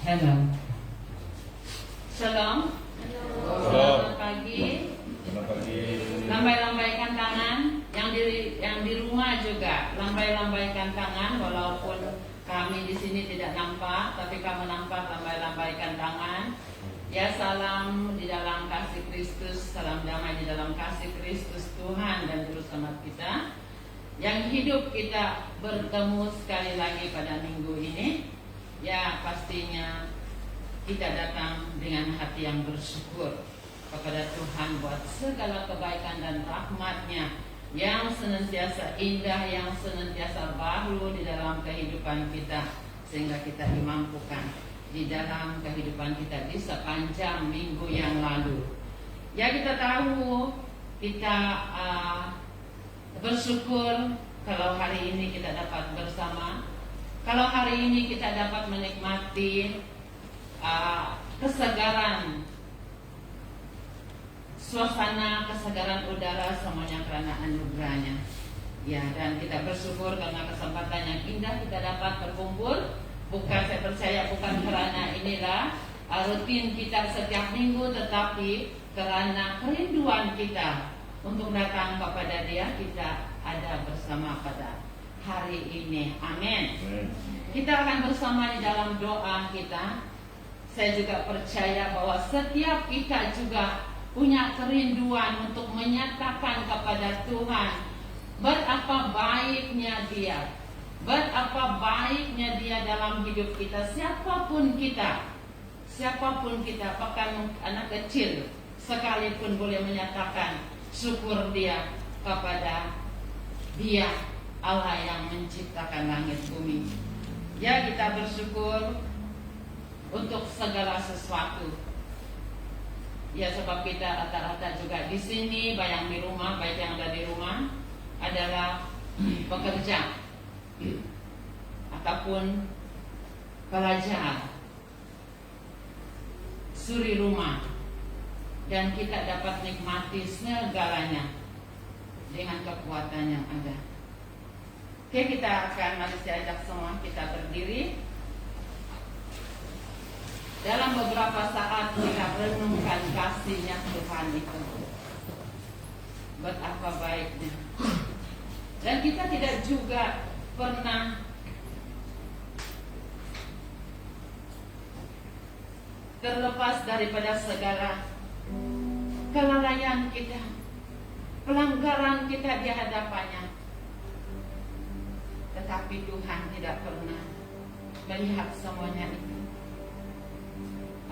Hello. Shalom. Selamat pagi. Lambai-lambaikan tangan. Yang di rumah juga lambai-lambaikan tangan, walaupun kami di sini tidak nampak, tapi kamu nampak, lambai-lambaikan tangan. Ya, salam di dalam kasih Kristus, salam damai di dalam kasih Kristus Tuhan dan Juru Selamat kita. Yang hidup kita bertemu sekali lagi pada minggu ini. Ya, pastinya kita datang dengan hati yang bersyukur kepada Tuhan buat segala kebaikan dan rahmat-Nya yang senantiasa indah, yang senantiasa baru di dalam kehidupan kita. sehingga kita dimampukan di dalam kehidupan kita di sepanjang minggu yang lalu. Ya, kita tahu, kita bersyukur kalau hari ini kita dapat bersama, kalau hari ini kita dapat menikmati kesegaran suasana, kesegaran udara, semuanya karena anugerahnya. Ya, dan kita bersyukur karena kesempatan yang indah kita dapat berkumpul. Bukan, saya percaya bukan karena inilah rutin kita setiap minggu, tetapi karena kerinduan kita untuk datang kepada Dia, kita ada bersama pada hari ini. Amin. Kita akan bersama di dalam doa kita. Saya juga percaya bahwa setiap kita juga punya kerinduan untuk menyatakan kepada Tuhan betapa baiknya Dia, betapa baiknya Dia dalam hidup kita. Siapapun kita, bahkan anak kecil sekalipun boleh menyatakan syukur dia kepada Dia, Allah yang menciptakan langit bumi. Ya, kita bersyukur untuk segala sesuatu. Ya, sebab kita rata-rata juga di sini, bayang di rumah, baik yang ada di rumah adalah pekerja ataupun pelajar, suri rumah, dan kita dapat nikmati segalanya dengan kekuatan yang ada. Oke, kita akan mari saya ajak semua kita berdiri. Dalam beberapa saat kita renungkan kasihnya Tuhan itu, betapa baiknya. Dan kita tidak juga pernah terlepas daripada segala kelalaian kita, pelanggaran kita di hadapannya. Tetapi Tuhan tidak pernah melihat semuanya itu.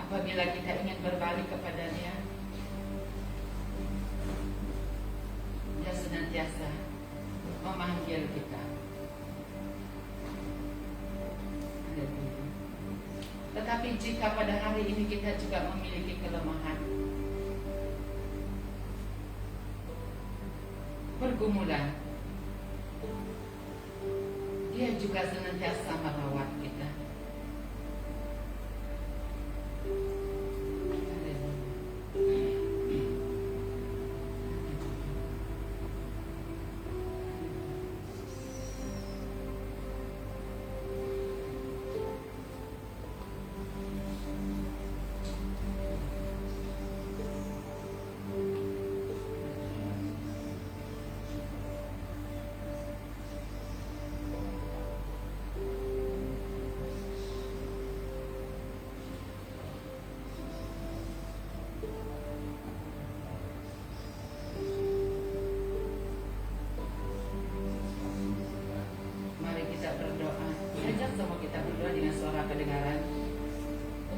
Apabila kita ingin berbalik kepada Dia, Dia senantiasa memanggil kita. Tetapi jika pada hari ini kita juga memiliki kelemahan, pergumulan, Dia juga senantiasa merawat kita.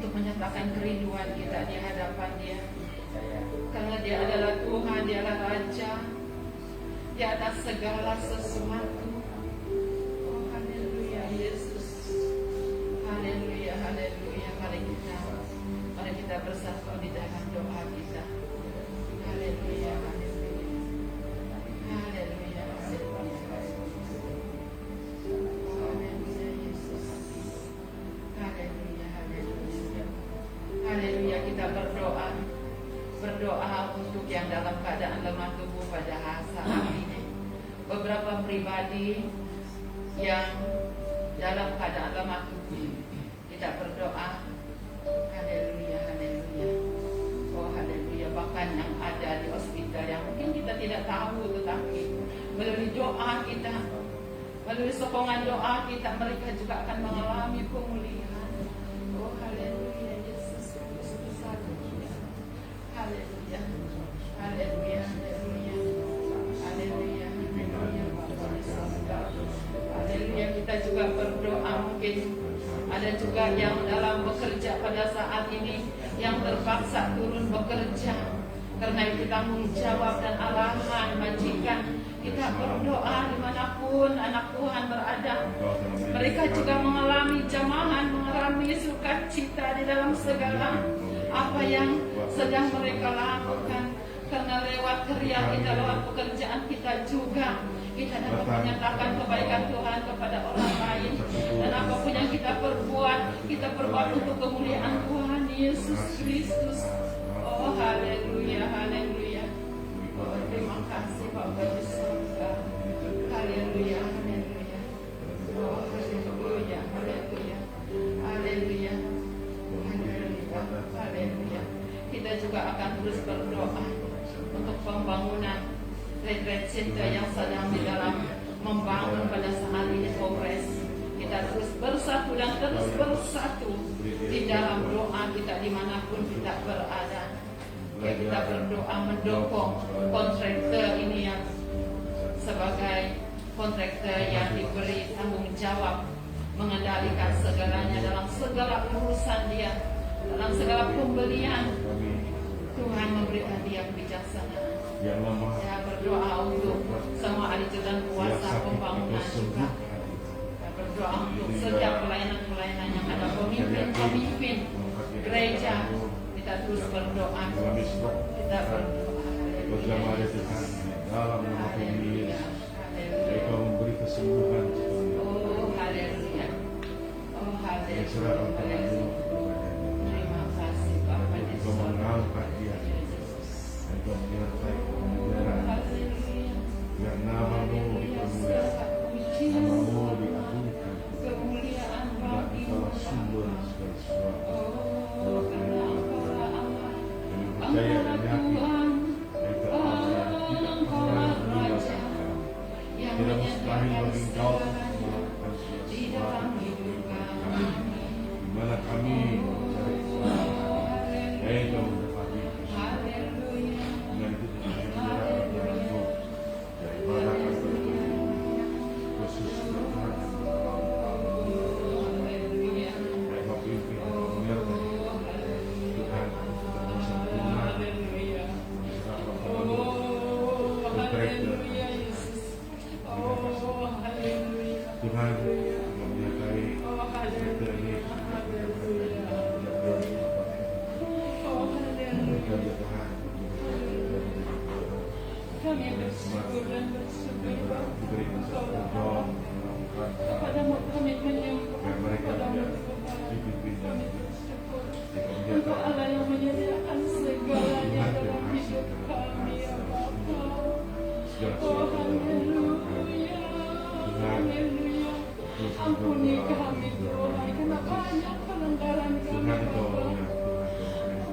Menyatakan kerinduan kita di hadapan Dia, karena Dia adalah Tuhan, Dia adalah Raja di atas segala sesuatu. Oh, haleluya Yesus, haleluya, haleluya. Mari kita bersatu di dalam doa kita. Haleluya, haleluya, haleluya, haleluya. Haleluya, kita berdoa untuk yang dalam keadaan lemah tubuh pada saat ini. Beberapa pribadi yang dalam keadaan lemah tubuh, kita berdoa. Haleluya, haleluya. Oh, haleluya. Bahkan yang ada di hospital yang mungkin kita tidak tahu, tetapi melalui doa kita, melalui sokongan doa kita, mereka juga akan mengalami pemulihan. Oh, haleluya. Haleluya, haleluya, haleluya, haleluya, haleluya. Kita juga berdoa, mungkin ada juga yang dalam bekerja pada saat ini, yang terpaksa turun bekerja karena itu tanggung jawab dan arahan majikan Kita berdoa dimanapun anak Tuhan berada. Mereka juga mengalami jamahan, mengalami sukacita di dalam segala apa yang sedang mereka lakukan. Karena lewat kerja kita, lewat pekerjaan kita juga, kita dapat menyatakan kebaikan Tuhan kepada orang lain. Dan apapun yang kita perbuat untuk kemuliaan Tuhan Yesus Kristus. Oh haleluya, haleluya. Oh terima kasih Bapa di surga. Haleluya, haleluya. Oh haleluya, haleluya. Haleluya. Haleluya, haleluya. Kita juga akan terus berdoa untuk pembangunan retreat center yang sedang di dalam membangun pada saat ini Polres. Kita terus bersatu dan terus bersatu di dalam doa kita dimanapun kita berada. Ya, kita berdoa mendukung kontraktor ini yang sebagai kontraktor yang diberi tanggung jawab mengendalikan segalanya dalam segala urusan dia, dalam segala pembelian. Tuhan memberikan dia kebijaksanaan. Saya berdoa untuk semua ahli dan kuasa pembangunan juga. Saya berdoa untuk setiap pelayanan-pelayanan yang ada pemimpin gereja. Kita terus berdoa. Kita berdoa. Dalam nama Tuhan Yesus, Engkau memberi kesembuhan. Oh haleluya. Oh haleluya. Terima kasih Bapa di Engkau mengangkat dia. Engkau menyertai kebenaran. Biar namamu dipermuliakan, namamu diagungkan. kemuliaan Dan Engkau sumber segala sesuatu. Oh karena Engkaulah Allah. Kami percaya dan yakin Tuhan. Engkau Allah yang tidak pernah meninggalkan kami. Tidak mustahil bagi Engkau melakukan Di sesuatu dalam hidup kami. di mana kami mencari keselamatan. Engkau mendapati Haleluya. dengan itu kami menyerahkan daripada kami khusus Tuhan. Haleluya. Engkau pimpin, Engkau menyertai Tuhan untuk sempurna. Haleluya. Serahkan Oh kepada haleluya Yesus. Oh haleluya. Tuhan menyertai Oh kita ini. haleluya. Oh haleluya. Kami bersyukur dan bersyukur Bapa. Kepadamu kami menyembah, kepadamu kami bersyukur. Engkau Allah yang menyediakan segalanya dalam hidup kami ya Bapa. Oh haleluya, haleluya. Ampuni kami Tuhan, karena banyak pelanggaran kami Bapa.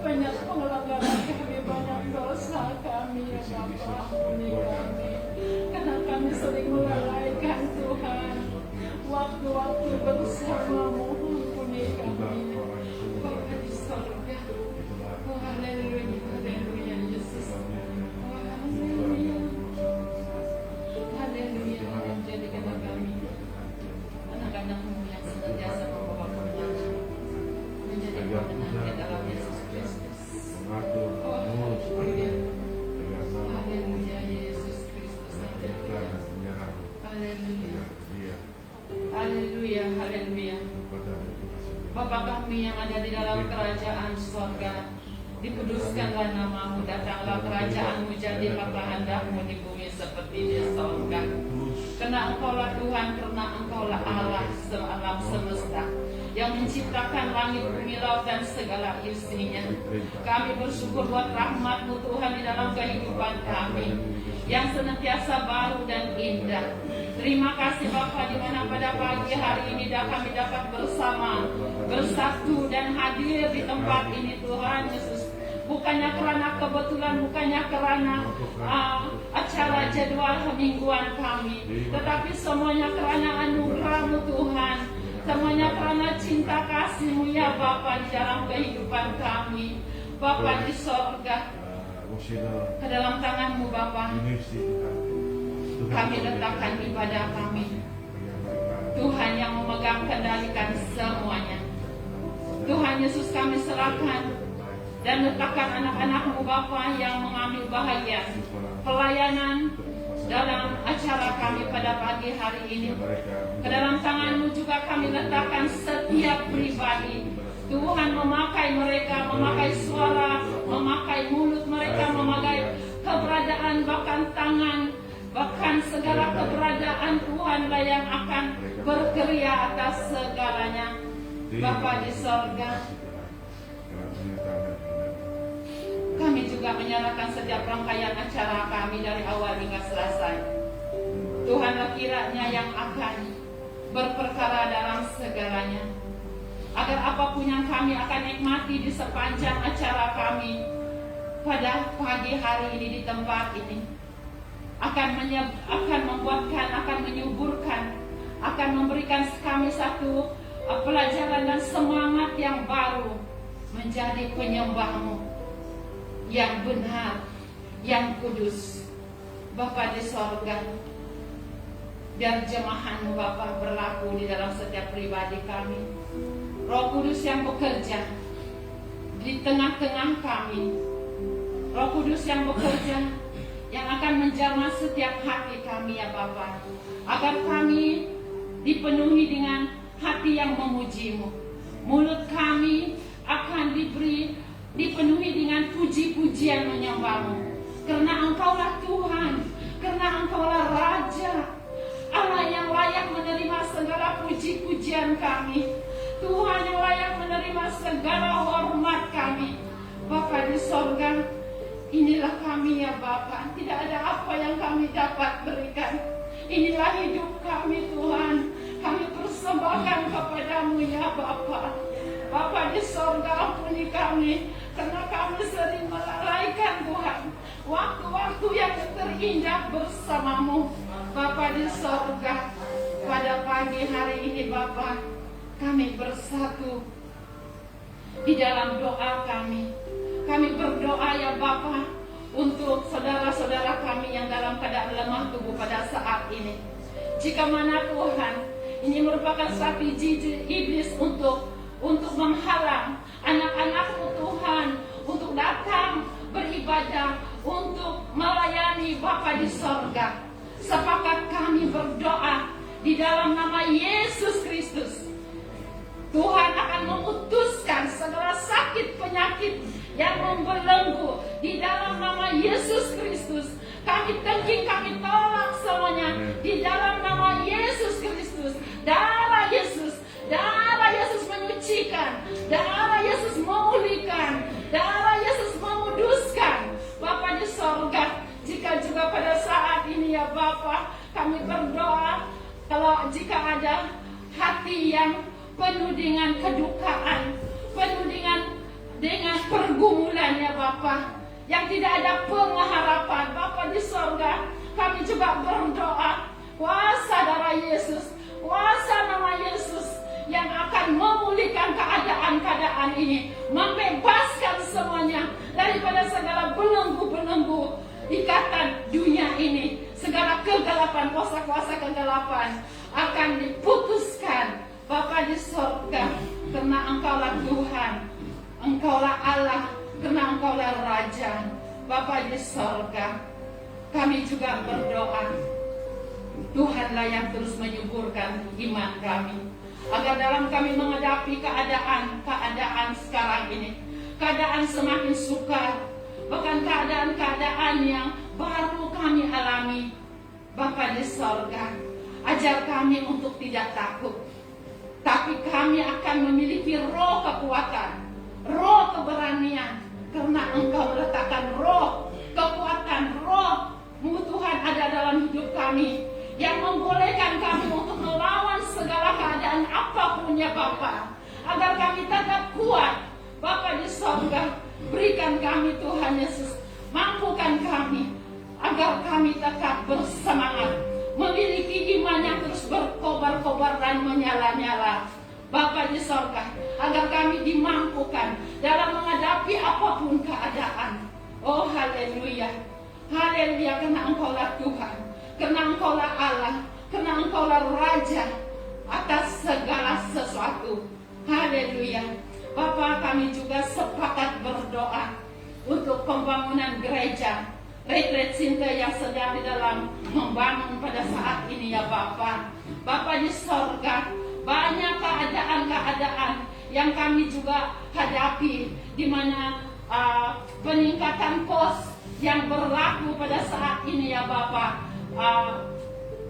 Banyak pelanggaran kami, banyak dosa kami ya Bapa. Ampuni kami, karena kami sering melalaikan Tuhan waktu-waktu bersamamu. Ampuni kami Bapa di sorga. Oh haleluya, haleluya Yesus. Oh haleluya, haleluya. Jadikanlah kami anak-anakmu yang senantiasa membawa kemenangan, menjadi pemenang di dalam Yesus Kristus. Mengatur, Oh mengurus, haleluya, dengan nama haleluya Yesus Kristus. kita dan menyerah Haleluya, dia haleluya, haleluya. kepada Bapa kami yang ada di dalam kerajaan sorga, dikuduskanlah namamu, datanglah kerajaanmu, jadilah kehendakmu di bumi seperti di sorga. Karena Engkaulah Tuhan, karena Engkaulah Allah alam semesta yang menciptakan langit, bumi, laut dan segala isinya. Kami bersyukur buat rahmat-Mu Tuhan di dalam kehidupan kami yang senantiasa baru dan indah. Terima kasih Bapa, di mana pada pagi hari ini kami dapat bersama, bersatu dan hadir di tempat ini Tuhan Yesus. Bukannya karena kebetulan, bukannya karena acara jadwal mingguan kami, tetapi semuanya karena anugerah-Mu Tuhan. Semuanya karena cinta kasih-Mu ya Bapa di dalam kehidupan kami. Bapa di sorga, ke dalam tangan-Mu Bapa, kami letakkan ibadah kami. Tuhan yang memegang kendalikan semuanya. Tuhan Yesus kami serahkan dan letakkan anak-anak-Mu Bapa yang mengambil bahagian pelayanan dalam acara kami pada pagi hari ini. Ke dalam tangan-Mu juga kami letakkan setiap pribadi. Tuhan, memakai mereka, memakai suara, memakai mulut mereka, memakai keberadaan, bahkan tangan, bahkan segala keberadaan Tuhanlah yang akan berkarya atas segalanya. Bapa di sorga, kami juga menyerahkan setiap rangkaian acara kami dari awal hingga selesai. Tuhanlah kiranya yang akan berperkara dalam segalanya, agar apapun yang kami akan nikmati di sepanjang acara kami pada pagi hari ini di tempat ini akan membuatkan, akan menyuburkan, akan memberikan kami satu pelajaran dan semangat yang baru menjadi penyembah-Mu yang benar, yang kudus. Bapa di sorga, biar jemahan-Mu Bapa berlaku di dalam setiap pribadi kami. Roh Kudus yang bekerja di tengah-tengah kami, Roh Kudus yang bekerja, yang akan menjamah setiap hati kami ya Bapa, agar kami dipenuhi dengan hati yang memuji-Mu. Mulut kami akan dipenuhi dengan puji-pujian menyembah-Mu, karena Engkaulah Tuhan, karena Engkaulah Raja, Allah yang layak menerima segala puji-pujian kami, Tuhan yang layak menerima segala hormat kami. Bapa di sorga, inilah kami ya Bapa, tidak ada apa yang kami dapat berikan. Inilah hidup kami Tuhan, kami persembahkan kepadamu ya Bapa. Bapa di sorga, ampuni kami, karena kami sering melalaikan Tuhan waktu-waktu yang terindah bersamamu. Bapa di sorga, pada pagi hari ini Bapa, kami bersatu di dalam doa kami. Kami berdoa ya Bapa untuk saudara-saudara kami yang dalam keadaan lemah tubuh pada saat ini. Jika mana Tuhan, ini merupakan strategi iblis untuk menghalang anak-anak-Mu Tuhan untuk datang beribadah, untuk melayani Bapa di sorga. Sepakat kami berdoa di dalam nama Yesus Kristus, Tuhan akan memutuskan segala sakit penyakit yang membelenggu di dalam nama Yesus Kristus. Kami tengking, kami tolak semuanya di dalam nama Yesus Kristus. Darah Yesus menyucikan, darah Yesus memulihkan, darah Yesus memuduskan. Bapa di sorga, jika juga pada saat ini ya Bapa, kami berdoa, kalau jika ada hati yang penuh dengan kedukaan, penuh dengan pergumulan ya Bapa, yang tidak ada pengharapan, Bapa di sorga, kami juga berdoa, kuasa darah Yesus, kuasa nama Yesus yang akan memulihkan keadaan-keadaan ini, membebaskan semuanya daripada segala belenggu-belenggu ikatan dunia ini. Segala kegelapan, kuasa-kuasa kegelapan akan diputuskan Bapa di sorga, karena Engkaulah Tuhan, Engkaulah Allah, karena Engkaulah Raja. Bapa di sorga, kami juga berdoa, Tuhanlah yang terus menyuburkan iman kami, agar dalam kami menghadapi keadaan sekarang ini, keadaan semakin sukar, bahkan keadaan-keadaan yang baru kami alami. Bapa di sorga, ajar kami untuk tidak takut, tapi kami akan memiliki roh kekuatan, roh keberanian, karena Engkau meletakkan roh kekuatan, roh-Mu Tuhan ada dalam hidup kami, yang membolehkan kami untuk melawan segala keadaan apapun ya Bapa, agar kami tetap kuat. Bapa di sorga, berikan kami Tuhan Yesus, mampukan kami agar kami tetap bersemangat, memiliki iman yang terus berkobar-kobar dan menyala-nyala. Bapa di sorga, agar kami dimampukan dalam menghadapi apapun keadaan. Oh haleluya, haleluya, karena Engkaulah Tuhan, karena Engkaulah Allah, karena Engkaulah Raja atas segala sesuatu. Haleluya. Bapa, kami juga sepakat berdoa untuk pembangunan gereja retret Sinta yang sedang di dalam membangun pada saat ini ya Bapa. Bapa di sorga, banyak keadaan-keadaan yang kami juga hadapi, di mana peningkatan kos yang berlaku pada saat ini ya Bapa,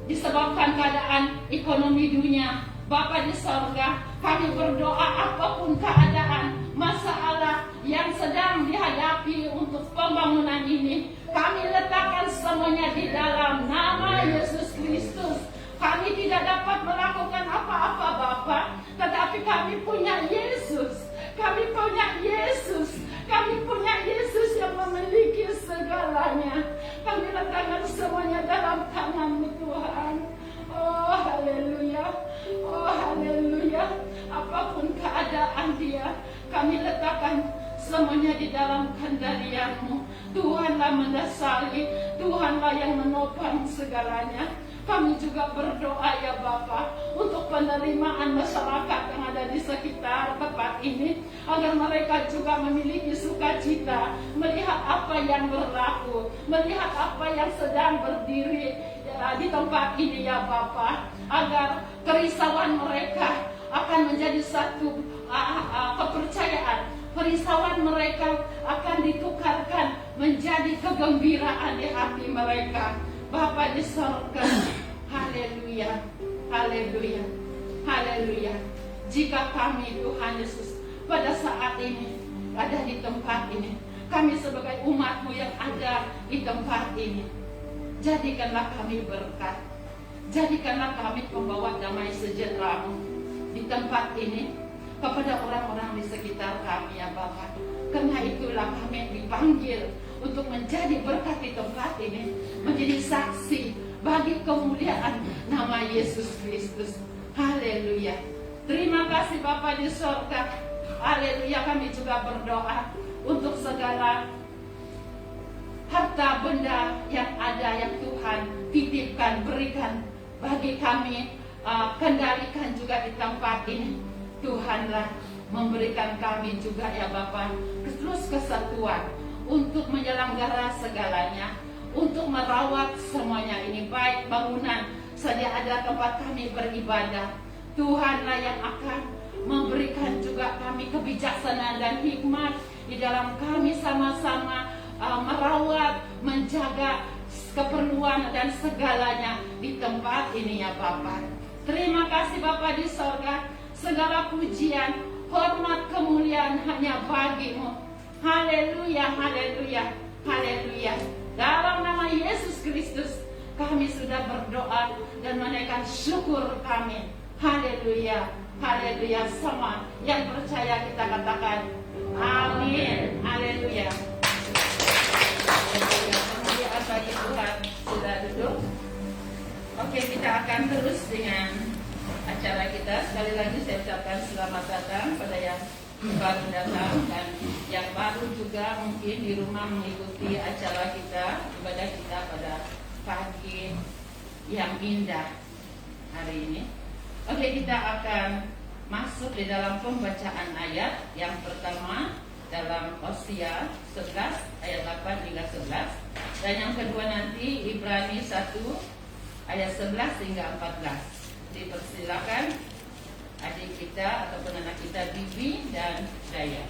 disebabkan keadaan ekonomi dunia. Bapa di sorga, kami berdoa apapun keadaan, masalah yang sedang dihadapi untuk pembangunan ini, kami letakkan semuanya di dalam nama Yesus Kristus. Kami tidak dapat melakukan apa-apa Bapa, tetapi kami punya Yesus. Kami punya Yesus. Kami punya Yesus yang memiliki segalanya. Kami letakkan semuanya dalam tangan-Mu Tuhan. Oh haleluya. Oh haleluya. Apapun keadaan dia, kami letakkan semuanya di dalam kendalian-Mu. Tuhanlah mendasari, Tuhanlah yang menopang segalanya. Kami juga berdoa ya Bapa untuk penerimaan masyarakat yang ada di sekitar tempat ini, agar mereka juga memiliki sukacita melihat apa yang berlaku, melihat apa yang sedang berdiri di tempat ini ya Bapa, agar kerisauan mereka akan menjadi satu kepercayaan. Kerisauan mereka akan ditukarkan menjadi kegembiraan di hati mereka. Bapa di sorga, haleluya, haleluya, haleluya. Jika kami Tuhan Yesus pada saat ini ada di tempat ini, kami sebagai umat-Mu yang ada di tempat ini, jadikanlah kami berkat, jadikanlah kami pembawa damai sejahtera-Mu di tempat ini kepada orang-orang di sekitar kami ya Bapa. Karena itulah kami dipanggil untuk menjadi berkat di tempat ini, menjadi saksi bagi kemuliaan nama Yesus Kristus. Haleluya. Terima kasih Bapa di sorga. Haleluya. Kami juga berdoa untuk segala harta benda yang ada yang Tuhan titipkan, berikan bagi kami, kendalikan juga di tempat ini. Tuhanlah memberikan kami juga ya Bapa terus kesatuan untuk menyelenggara segalanya, untuk merawat semuanya ini, baik bangunan, sedia ada tempat kami beribadah. Tuhanlah yang akan memberikan juga kami kebijaksanaan dan hikmat di dalam kami sama-sama merawat, menjaga keperluan dan segalanya di tempat ini ya Bapa. Terima kasih Bapa di sorga. Segala pujian, hormat, kemuliaan hanya bagi-Mu. Haleluya, haleluya, haleluya. Dalam nama Yesus Kristus kami sudah berdoa dan menaikkan syukur kami. Haleluya, haleluya. Sama yang percaya kita katakan amin. Haleluya. Kemuliaan bagi Tuhan. Sudah duduk. Oke, kita akan terus dengan acara kita. Sekali lagi saya ucapkan selamat datang pada yang baru datang dan yang baru juga mungkin di rumah mengikuti acara kita, ibadah kita pada pagi yang indah hari ini. Oke, kita akan masuk di dalam pembacaan ayat yang pertama dalam Hosea 11 ayat 8 hingga 11, dan yang kedua nanti Ibrani 1 ayat 11 hingga 14. Dipersilakan adik kita ataupun anak kita Bibi dan Dayan.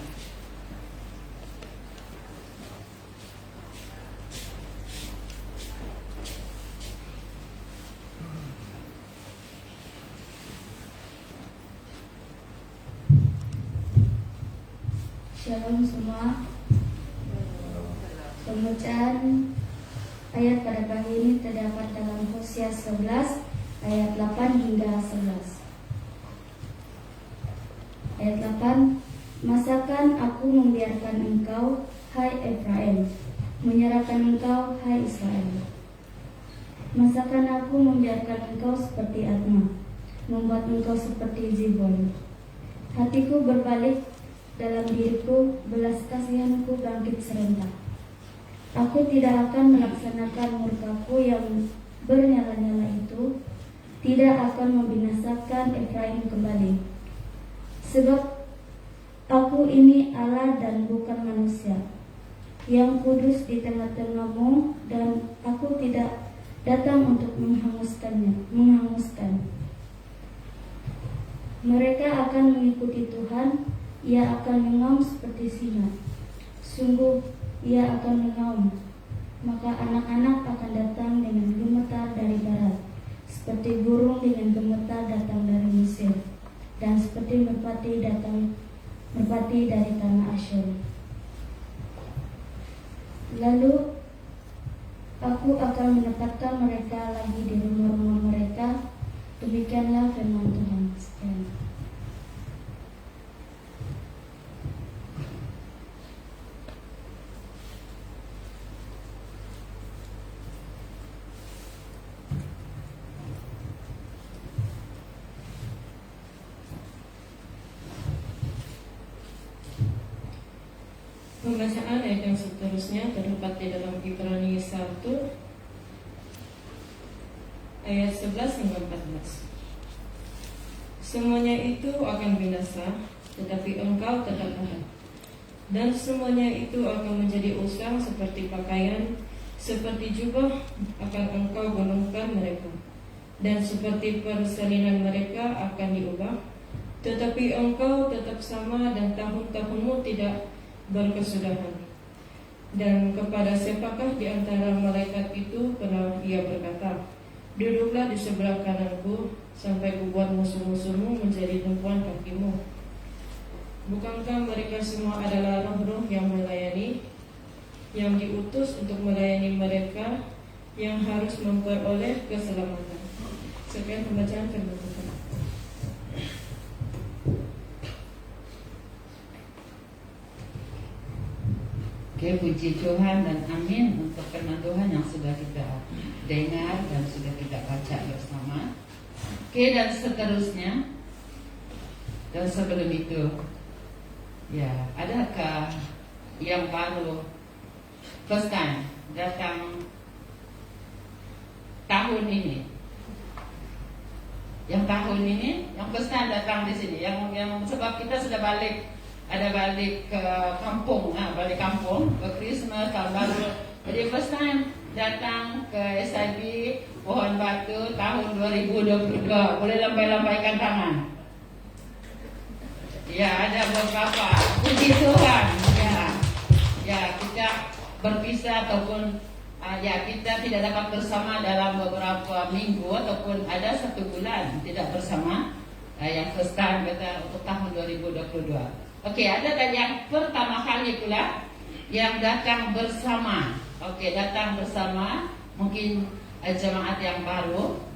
Shalom semua. Pembacaan ayat pada pagi ini terdapat dalam Hosea 11 ayat 8 hingga 11. Ayat 8, masakan aku membiarkan engkau, hai Efraim, menyerahkan engkau, hai Israel. Masakan aku membiarkan engkau seperti Adma, membuat engkau seperti Zibon. Hatiku berbalik dalam diriku, belas kasihanku bangkit serentak. Aku tidak akan melaksanakan murkaku yang bernyala-nyala itu, tidak akan membinasakan Efraim kembali. Sebab aku ini Allah dan bukan manusia, yang kudus di tengah-tengahmu, dan aku tidak datang untuk menghanguskan. Mereka akan mengikuti Tuhan, ia akan mengaum seperti singa. Sungguh ia akan mengaum, maka anak-anak akan datang dengan gemetar dari barat, seperti burung dengan gemetar datang dari Mesir, dan seperti merpati dari tanah Asyur. Lalu aku akan menetapkan mereka lagi di rumah-rumah mereka. Demikianlah firman Tuhan. Sekian. Pembacaan ayat yang seterusnya terdapat di dalam Ibrani 1 ayat 11 hingga 14. Semuanya itu akan binasa, tetapi engkau tetap ada. Dan semuanya itu akan menjadi usang seperti pakaian, seperti jubah akan engkau gunungkan mereka, dan seperti persalinan mereka akan diubah. Tetapi engkau tetap sama, dan tahun-tahunmu tidak berkesudahan. Dan kepada siapakah di antara malaikat itu pernah ia berkata, duduklah di sebelah kananku, sampai kubuat musuh-musuhmu menjadi tumpuan kakimu. Bukankah mereka semua adalah roh-roh yang melayani, yang diutus untuk melayani mereka yang harus memperoleh keselamatan? Sekian pembacaan firman Tuhan. Oke, puji Tuhan dan amin untuk firman Tuhan yang sudah kita dengar dan sudah kita baca bersama. Oke, dan seterusnya, dan sebelum itu, ya, adakah yang baru first time datang tahun ini? Yang tahun ini, yang first time datang di sini, yang sebab kita sudah balik. Ada balik ke kampung, balik kampung ke Christmas, tahun baru. Jadi first time datang ke SIB Pohon Batu tahun 2022. Boleh lambai-lambaikan tangan. Ya, ada beberapa. Puji Tuhan. Ya, kita berpisah ataupun ya kita tidak dapat bersama dalam beberapa minggu ataupun ada 1 bulan tidak bersama. Yang first time kita untuk tahun 2022. Oke, ada dan yang pertama kali pula yang datang bersama. Oke, datang bersama mungkin jemaat yang baru.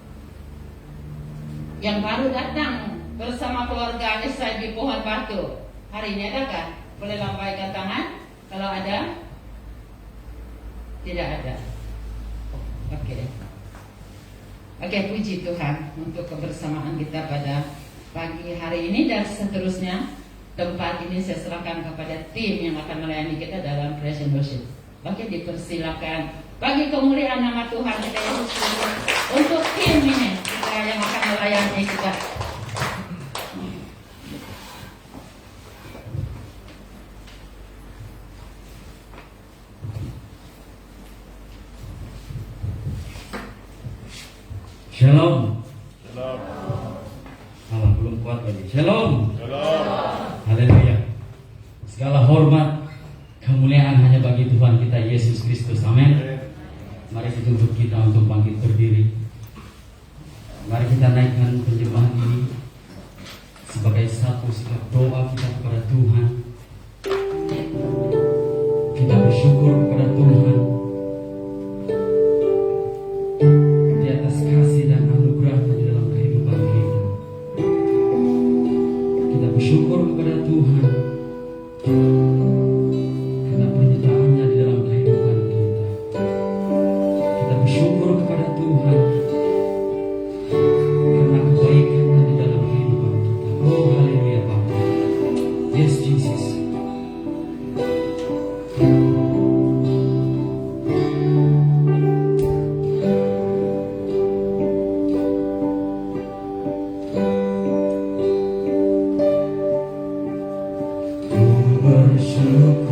Yang baru datang bersama keluarga SIB Pohon Batu. Hari ini adakah? Boleh lambaikan tangan kalau ada? Tidak ada. Oke, puji Tuhan untuk kebersamaan kita pada pagi hari ini, dan seterusnya tempat ini saya serahkan kepada tim yang akan melayani kita dalam praise and worship. Oke, dipersilakan bagi kemuliaan nama Tuhan kita Yesus Kristus untuk tim ini kita yang akan melayani kita. Shalom. Malah belum kuat lagi. Shalom. Haleluya. Segala hormat, kemuliaan hanya bagi Tuhan kita Yesus Kristus. Amin. Mari dituntut kita untuk bangkit berdiri. Mari kita naikkan penyembahan ini sebagai satu sikap doa kita kepada Tuhan. Kita bersyukur kepada Tuhan di atas kasih dan anugerah-Nya di dalam kehidupan kita. Kita bersyukur kepada Tuhan karena penyertaan-Nya di dalam kehidupan kita. Kita bersyukur kepada Tuhan karena kebaikan-Nya di dalam kehidupan kita. Oh, haleluya Bapa. Yes, Jesus. Bersyukur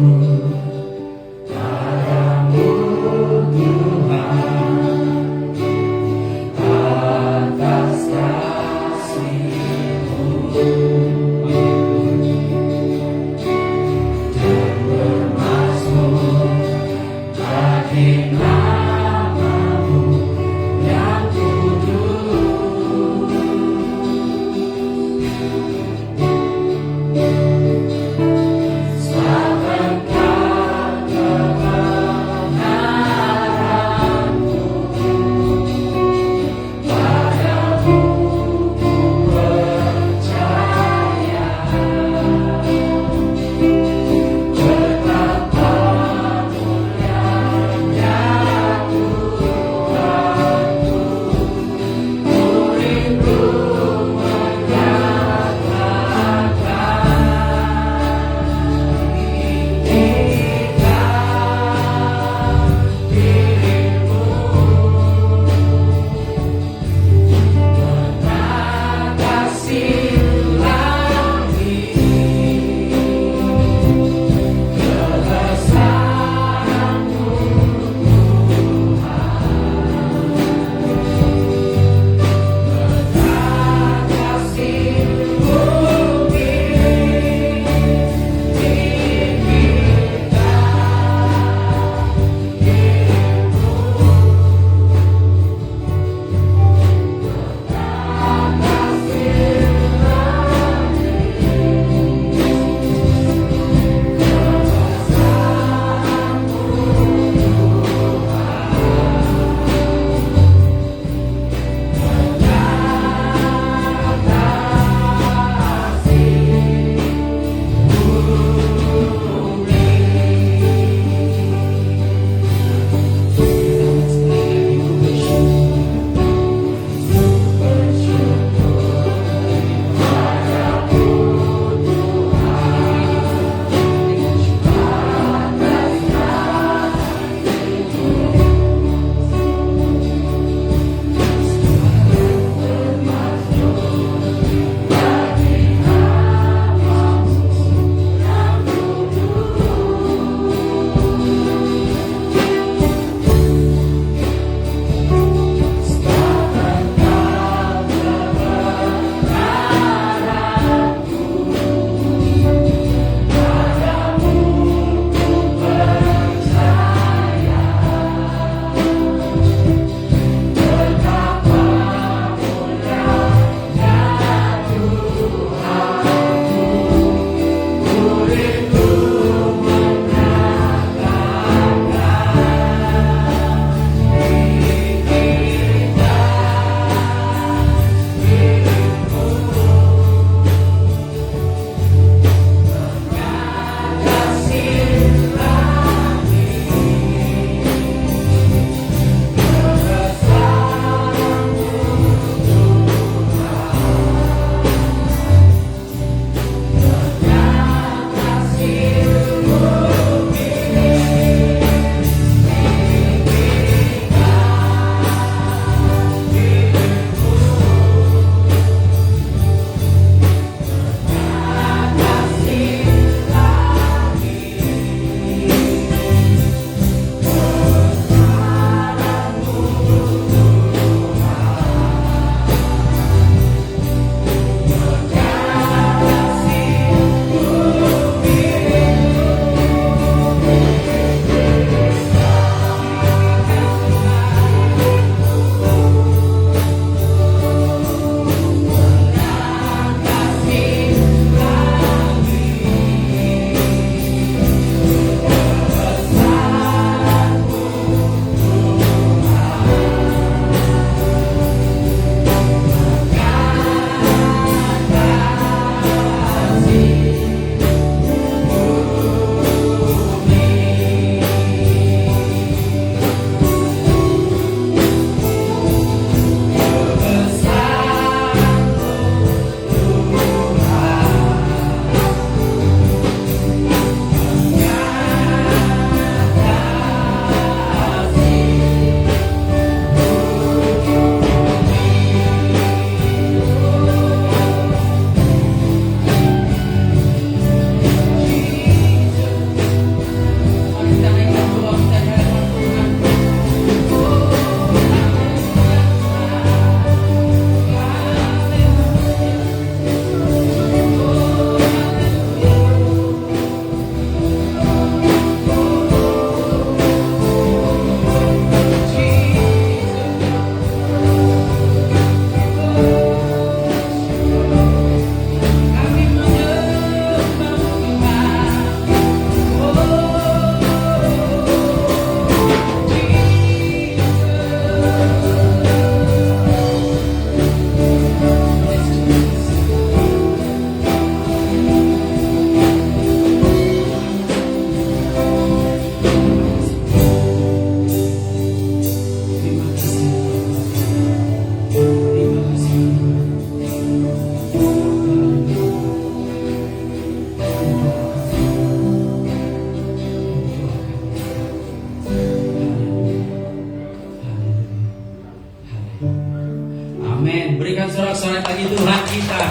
Amin. Berikan sorak-sorai bagi Tuhan kita.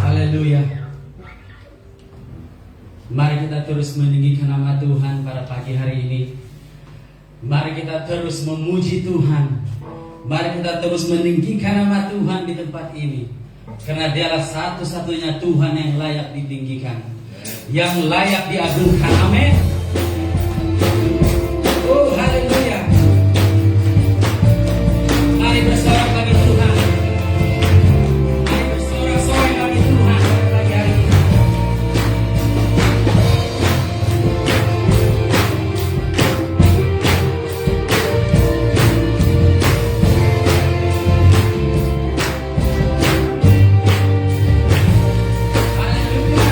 Haleluya. Mari kita terus meninggikan nama Tuhan pada pagi hari ini. Mari kita terus memuji Tuhan. Mari kita terus meninggikan nama Tuhan di tempat ini. Karena Dialah satu-satunya Tuhan yang layak ditinggikan, yang layak diagungkan. Amin. Oh, haleluya. Mari bersorak bagi Tuhan. Mari bersorak-sorai bagi Tuhan pada pagi hari ini. Haleluya.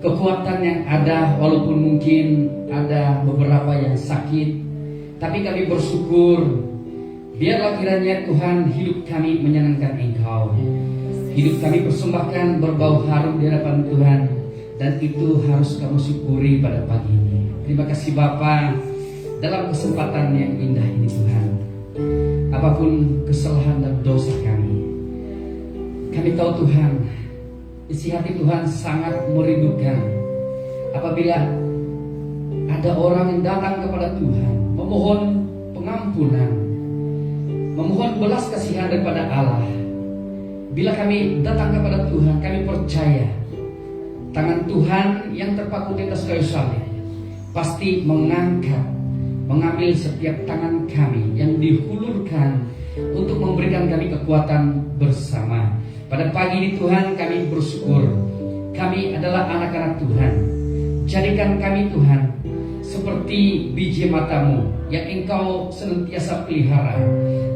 kekuatan yang ada, walaupun mungkin ada beberapa yang sakit, tapi kami bersyukur. Biarlah kiranya Tuhan hidup kami menyenangkan Engkau. Hidup kami persembahkan berbau harum di hadapan Tuhan, dan itu harus kamu syukuri pada pagi ini. Terima kasih Bapa, dalam kesempatan yang indah ini Tuhan. Apapun kesalahan dan dosa kami tahu Tuhan, isi hati Tuhan sangat merindukan apabila ada orang yang datang kepada Tuhan memohon pengampunan, memohon belas kasihan daripada Allah. Bila kami datang kepada Tuhan, kami percaya tangan Tuhan yang terpaku di atas kayu salib pasti mengambil setiap tangan kami yang dihulurkan untuk memberikan kami kekuatan bersama. Pada pagi ini Tuhan, kami bersyukur kami adalah anak-anak Tuhan. Jadikan kami Tuhan seperti biji matamu yang Engkau senantiasa pelihara,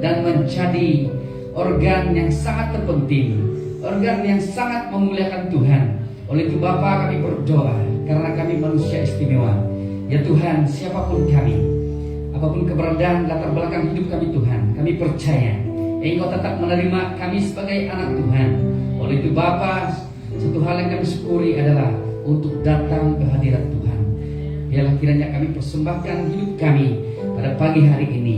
dan menjadi organ yang sangat terpenting, organ yang sangat memuliakan Tuhan. Oleh itu Bapa, kami berdoa karena kami manusia istimewa. Ya Tuhan, siapapun kami, apapun keberadaan latar belakang hidup kami Tuhan, kami percaya Engkau tetap menerima kami sebagai anak Tuhan. Oleh itu Bapa, satu hal yang kami syukuri adalah untuk datang ke hadirat Tuhan. Biarlah kiranya kami persembahkan hidup kami pada pagi hari ini.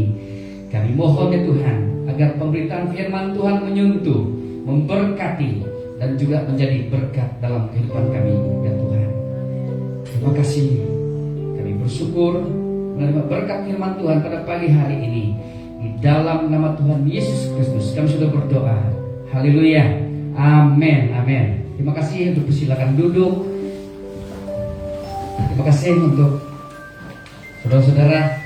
Kami mohon ya Tuhan, agar pemberitaan firman Tuhan menyentuh, memberkati, dan juga menjadi berkat dalam kehidupan kami ya Tuhan. Terima kasih. Kami bersyukur menerima berkat firman Tuhan pada pagi hari ini. Di dalam nama Tuhan Yesus Kristus kami sudah berdoa. Haleluya. Amin. Amin. Terima kasih untuk silakan duduk. Terima kasih untuk saudara-saudara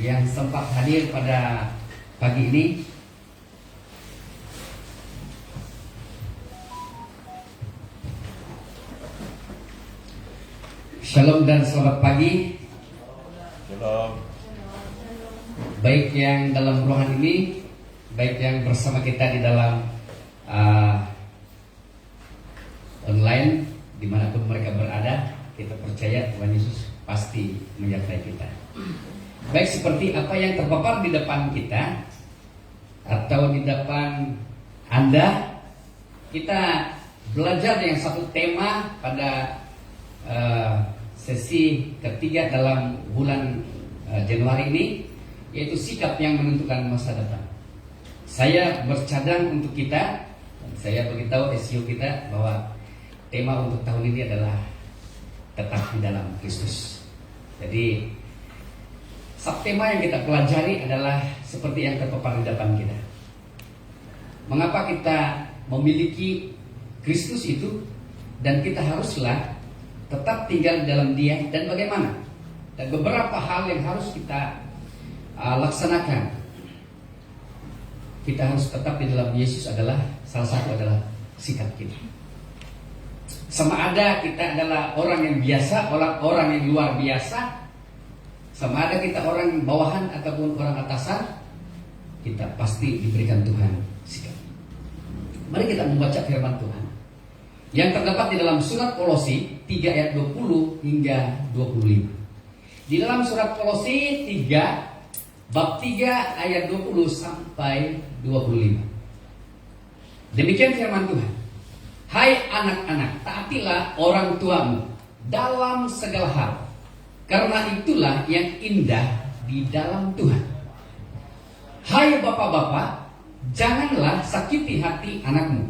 yang sempat hadir pada pagi ini. Shalom dan selamat pagi. Shalom. Baik yang dalam ruangan ini, baik yang bersama kita di dalam online, dimanapun mereka berada, kita percaya Tuhan Yesus pasti menyertai kita. Baik seperti apa yang terpapar di depan kita atau di depan Anda, kita belajar dengan satu tema pada sesi ketiga dalam bulan Januari ini, yaitu sikap yang menentukan masa depan. Saya bercadang untuk kita, dan saya beritahu SEO kita bahwa tema untuk tahun ini adalah tetap di dalam Kristus. Jadi subtema yang kita pelajari adalah seperti yang terpapar di depan kita. Mengapa kita memiliki Kristus itu, dan kita haruslah tetap tinggal di dalam Dia, dan bagaimana? Dan beberapa hal yang harus kita laksanakan. Kita harus tetap di dalam Yesus adalah salah satu adalah sikap kita. Sama ada kita adalah orang yang biasa, orang yang luar biasa, sama ada kita orang bawahan ataupun orang atasan, kita pasti diberikan Tuhan sikap. Mari kita membaca firman Tuhan yang terdapat di dalam surat Kolose 3 ayat 20 hingga 25. Di dalam surat Kolose 3 bab 3 ayat 20 sampai 25. Demikian firman Tuhan. Hai anak-anak, taatilah orang tuamu dalam segala hal, karena itulah yang indah di dalam Tuhan. Hai bapak-bapak, janganlah sakiti hati anakmu,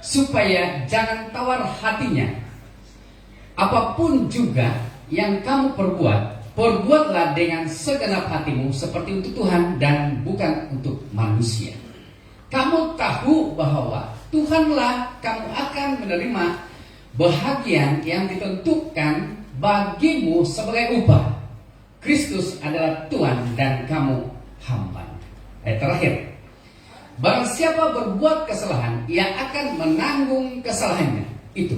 supaya jangan tawar hatinya. Apapun juga yang kamu perbuatlah dengan segenap hatimu seperti untuk Tuhan dan bukan untuk manusia. Kamu tahu bahwa Tuhanlah kamu akan menerima bahagian yang ditentukan bagimu sebagai upah. Kristus adalah Tuhan dan kamu hamba. Ayat terakhir. Barang siapa berbuat kesalahan, ia akan menanggung kesalahannya itu,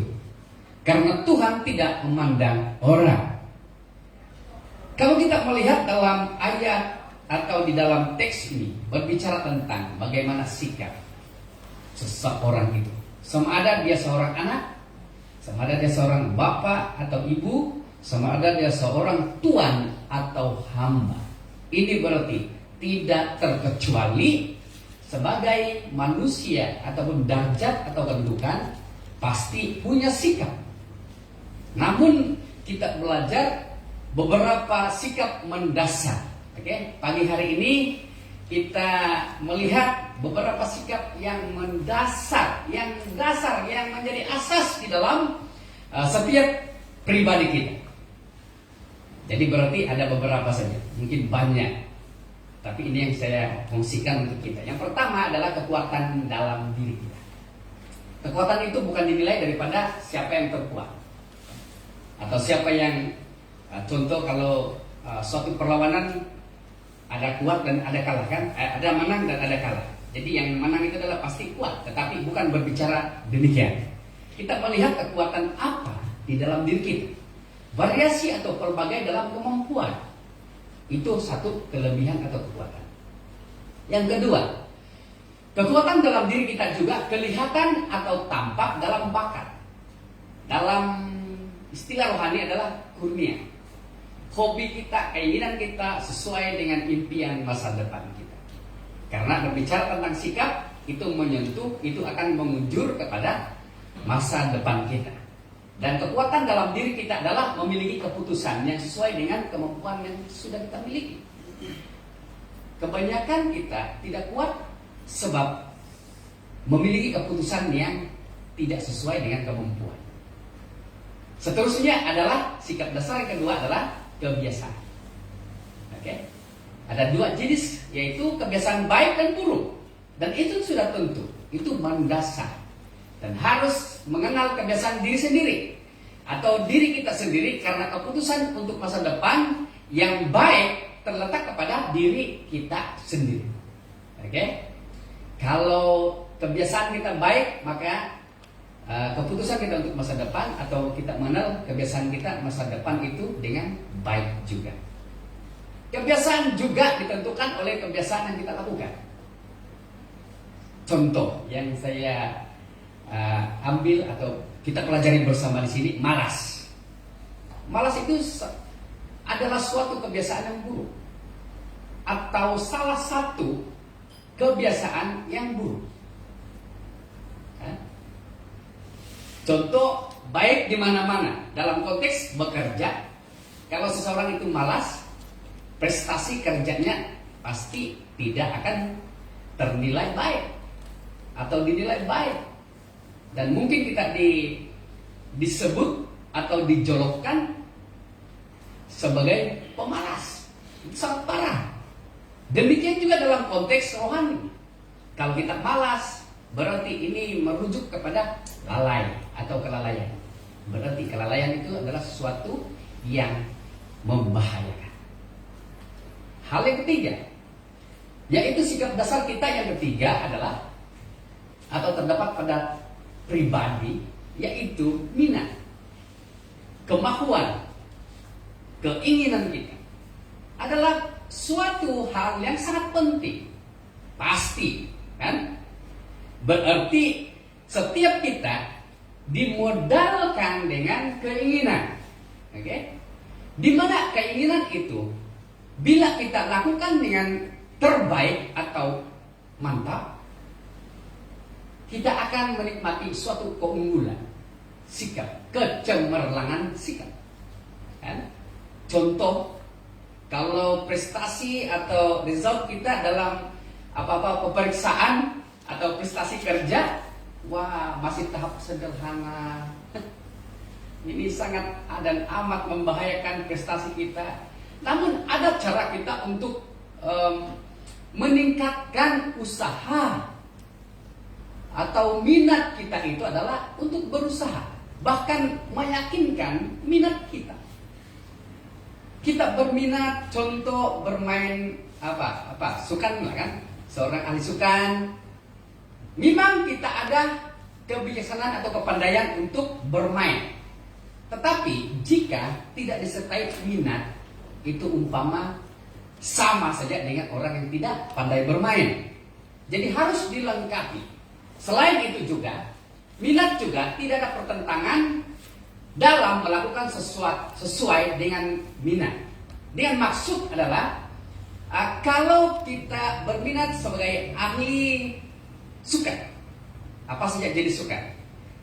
karena Tuhan tidak memandang orang. Kalau kita melihat dalam ayat atau di dalam teks ini berbicara tentang bagaimana sikap seseorang itu. Sama ada dia seorang anak, sama ada dia seorang bapak atau ibu, sama ada dia seorang tuan atau hamba. Ini berarti tidak terkecuali sebagai manusia ataupun derajat atau kedudukan pasti punya sikap. Namun kita belajar beberapa sikap mendasar. Oke, pagi hari ini kita melihat beberapa sikap yang mendasar, yang menjadi asas di dalam setiap pribadi kita. Jadi berarti ada beberapa saja, mungkin banyak. Tapi ini yang saya kongsikan untuk kita. Yang pertama adalah kekuatan dalam diri kita. Kekuatan itu bukan dinilai daripada siapa yang terkuat atau siapa yang contoh kalau suatu perlawanan ada kuat dan ada kalah kan, ada menang dan ada kalah. Jadi yang menang itu adalah pasti kuat, tetapi bukan berbicara demikian. Kita melihat kekuatan apa di dalam diri kita. Variasi atau pelbagai dalam kemampuan. Itu satu kelebihan atau kekuatan. Yang kedua, kekuatan dalam diri kita juga kelihatan atau tampak dalam bakat. Dalam istilah rohani adalah kurnia. Hobi kita, keinginan kita sesuai dengan impian masa depan kita. Karena berbicara tentang sikap, itu menyentuh, itu akan mengunjur kepada masa depan kita. Dan kekuatan dalam diri kita adalah memiliki keputusan yang sesuai dengan kemampuan yang sudah kita miliki. Kebanyakan kita tidak kuat sebab memiliki keputusan yang tidak sesuai dengan kemampuan. Seterusnya adalah sikap dasar yang kedua adalah kebiasaan. Oke? Ada dua jenis, yaitu kebiasaan baik dan buruk. Dan itu sudah tentu, itu mendasar. Dan harus mengenal kebiasaan diri sendiri atau diri kita sendiri, karena keputusan untuk masa depan yang baik terletak kepada diri kita sendiri. Oke? Kalau kebiasaan kita baik, maka keputusan kita untuk masa depan atau kita mengenal kebiasaan kita masa depan itu dengan baik juga. Kebiasaan juga ditentukan oleh kebiasaan yang kita lakukan. Contoh yang saya ambil atau kita pelajari bersama di sini, malas. Malas itu adalah suatu kebiasaan yang buruk atau salah satu kebiasaan yang buruk. Contoh baik di mana-mana dalam konteks bekerja. Kalau seseorang itu malas, prestasi kerjanya pasti tidak akan ternilai baik atau dinilai baik. Dan mungkin kita disebut atau dijolokkan sebagai pemalas. Itu sangat parah. Demikian juga dalam konteks rohani. Kalau kita malas, berarti ini merujuk kepada lalai atau kelalaian. Berarti kelalaian itu adalah sesuatu yang membahayakan. Hal yang ketiga, yaitu sikap dasar kita yang ketiga adalah atau terdapat pada pribadi, yaitu minat, kemauan, keinginan kita adalah suatu hal yang sangat penting. Pasti, kan? Berarti setiap kita dimodalkan dengan keinginan. Oke? Di mana keinginan itu bila kita lakukan dengan terbaik atau mantap, kita akan menikmati suatu keunggulan sikap, kecemerlangan sikap. Kan? Contoh, kalau prestasi atau result kita dalam apa-apa pemeriksaan atau prestasi kerja, wah masih tahap sederhana. Ini sangat dan amat membahayakan prestasi kita. Namun ada cara kita untuk meningkatkan usaha atau minat kita itu adalah untuk berusaha, bahkan meyakinkan minat kita. Kita berminat, contoh bermain sukan lah kan, seorang ahli sukan. Memang kita ada kebijaksanaan atau kepandaian untuk bermain. Tetapi jika tidak disertai minat, itu umpama sama saja dengan orang yang tidak pandai bermain. Jadi harus dilengkapi. Selain itu juga, minat juga tidak ada pertentangan dalam melakukan sesuatu sesuai dengan minat. Dengan maksud adalah kalau kita berminat sebagai ahli suka, apa saja jadi suka.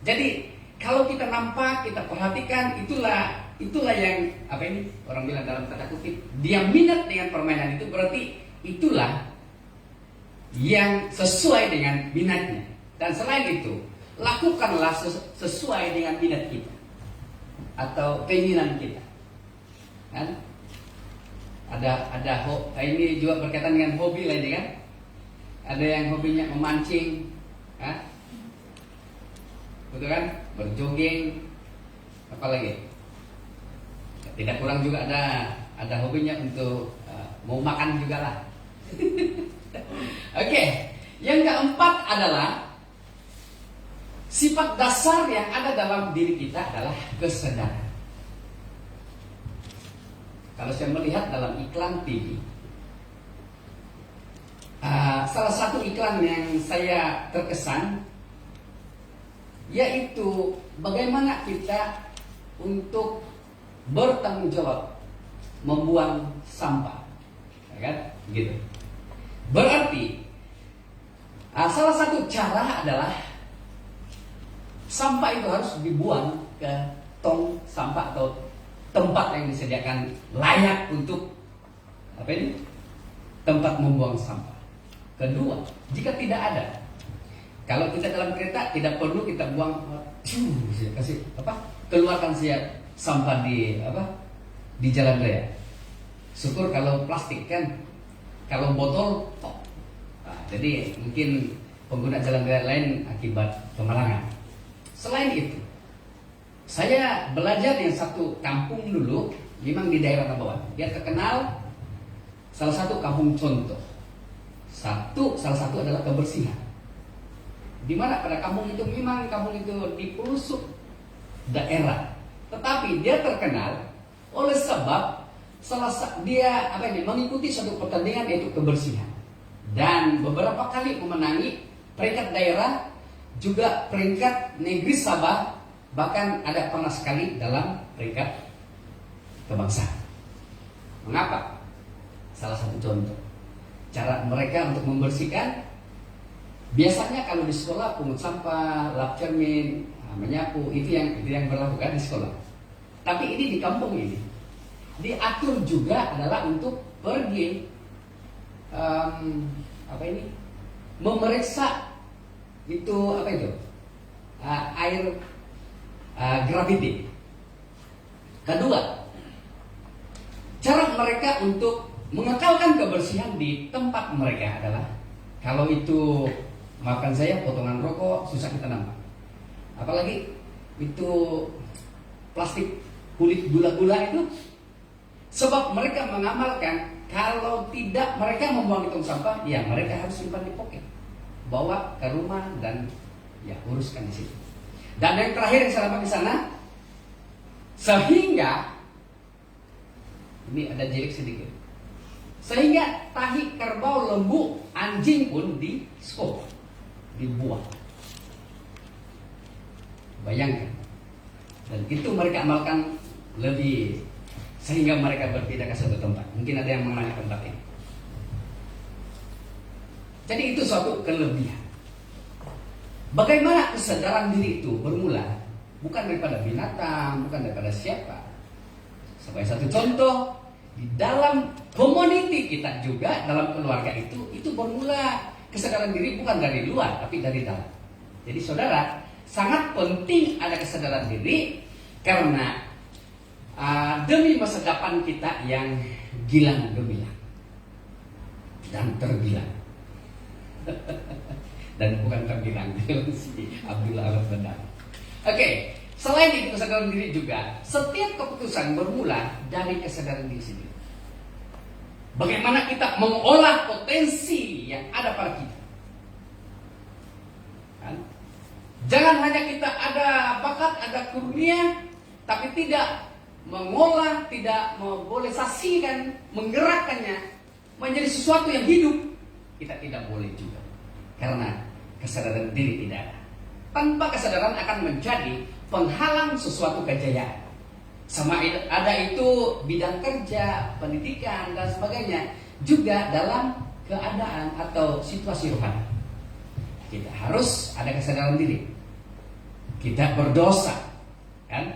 Jadi kalau kita nampak, kita perhatikan, itulah yang apa ini orang bilang dalam tanda kutip, dia minat dengan permainan itu, berarti itulah yang sesuai dengan minatnya. Dan selain itu, lakukanlah sesuai dengan minat kita atau keinginan kita. Kan? Ini juga berkaitan dengan hobi lah ini kan. Ada yang hobinya memancing, betul kan? Berjogging, apalagi. Tidak kurang juga ada hobinya untuk mau makan juga lah. Oke, yang keempat adalah sifat dasar yang ada dalam diri kita adalah kesadaran. Kalau saya melihat dalam iklan TV, salah satu iklan yang saya terkesan yaitu bagaimana kita untuk bertanggung jawab membuang sampah, ya kan? Gitu. Berarti salah satu cara adalah sampah itu harus dibuang ke tong sampah atau tempat yang disediakan layak untuk tempat membuang sampah. Kedua, jika tidak ada, kalau kita dalam kereta tidak perlu kita buang, keluarkan saja sampah di jalan raya. Syukur kalau plastik kan, kalau botol, jadi mungkin pengguna jalan raya lain akibat pemalangan. Selain itu, saya belajar yang satu kampung dulu, memang di daerah Tabawan. Dia terkenal salah satu kampung contoh. Salah satu adalah kebersihan. Di mana pada kampung itu memang kampung itu di pelosok daerah, tetapi dia terkenal oleh sebab dia mengikuti satu pertandingan yaitu kebersihan, dan beberapa kali memenangi peringkat daerah, juga peringkat negeri Sabah, bahkan ada pernah sekali dalam peringkat kebangsaan. Mengapa? Salah satu contoh cara mereka untuk membersihkan. Biasanya kalau di sekolah pungut sampah, lap cermin, menyapu, itu yang berlaku kan di sekolah. Tapi ini di kampung ini diatur juga adalah untuk pergi memeriksa air gravity. Kedua, cara mereka untuk mengekalkan kebersihan di tempat mereka adalah, kalau itu makan saya potongan rokok susah kita nampak, apalagi itu plastik kulit gula-gula itu, sebab mereka mengamalkan kalau tidak mereka membuang di tong sampah, ya mereka harus simpan di poket, bawa ke rumah dan ya uruskan di situ. Dan yang terakhir yang saya dapat di sana, sehingga ini ada jelik sedikit, sehingga tahi kerbau, lembu, anjing pun di skop, dibuang. Bayangkan. Dan itu mereka amalkan lebih, sehingga mereka berpindah ke satu tempat. Mungkin ada yang mengenai tempat ini. Jadi itu suatu kelebihan. Bagaimana kesadaran diri itu bermula? Bukan daripada binatang, bukan daripada siapa. Sebagai satu contoh, di dalam community kita juga, dalam keluarga itu bermula kesadaran diri bukan dari luar, tapi dari dalam. Jadi saudara, sangat penting ada kesadaran diri, karena demi masa depan kita yang gilang gemilang dan terbilang. Dan bukan terbilang si Abdullah Al-Badar. Oke, selain itu kesadaran diri juga, setiap keputusan bermula dari kesadaran diri sendiri. Bagaimana kita mengolah potensi yang ada pada kita. Kan? Jangan hanya kita ada bakat, ada kurnia, tapi tidak mengolah, tidak memobilisasikan, menggerakkannya menjadi sesuatu yang hidup. Kita tidak boleh juga, karena kesadaran diri tidak ada. tanpa kesadaran akan menjadi penghalang sesuatu kejayaan. Sama ada itu bidang kerja, pendidikan, dan sebagainya. Juga dalam keadaan atau situasi rohani. Kita harus ada kesadaran diri. Kita berdosa, kan?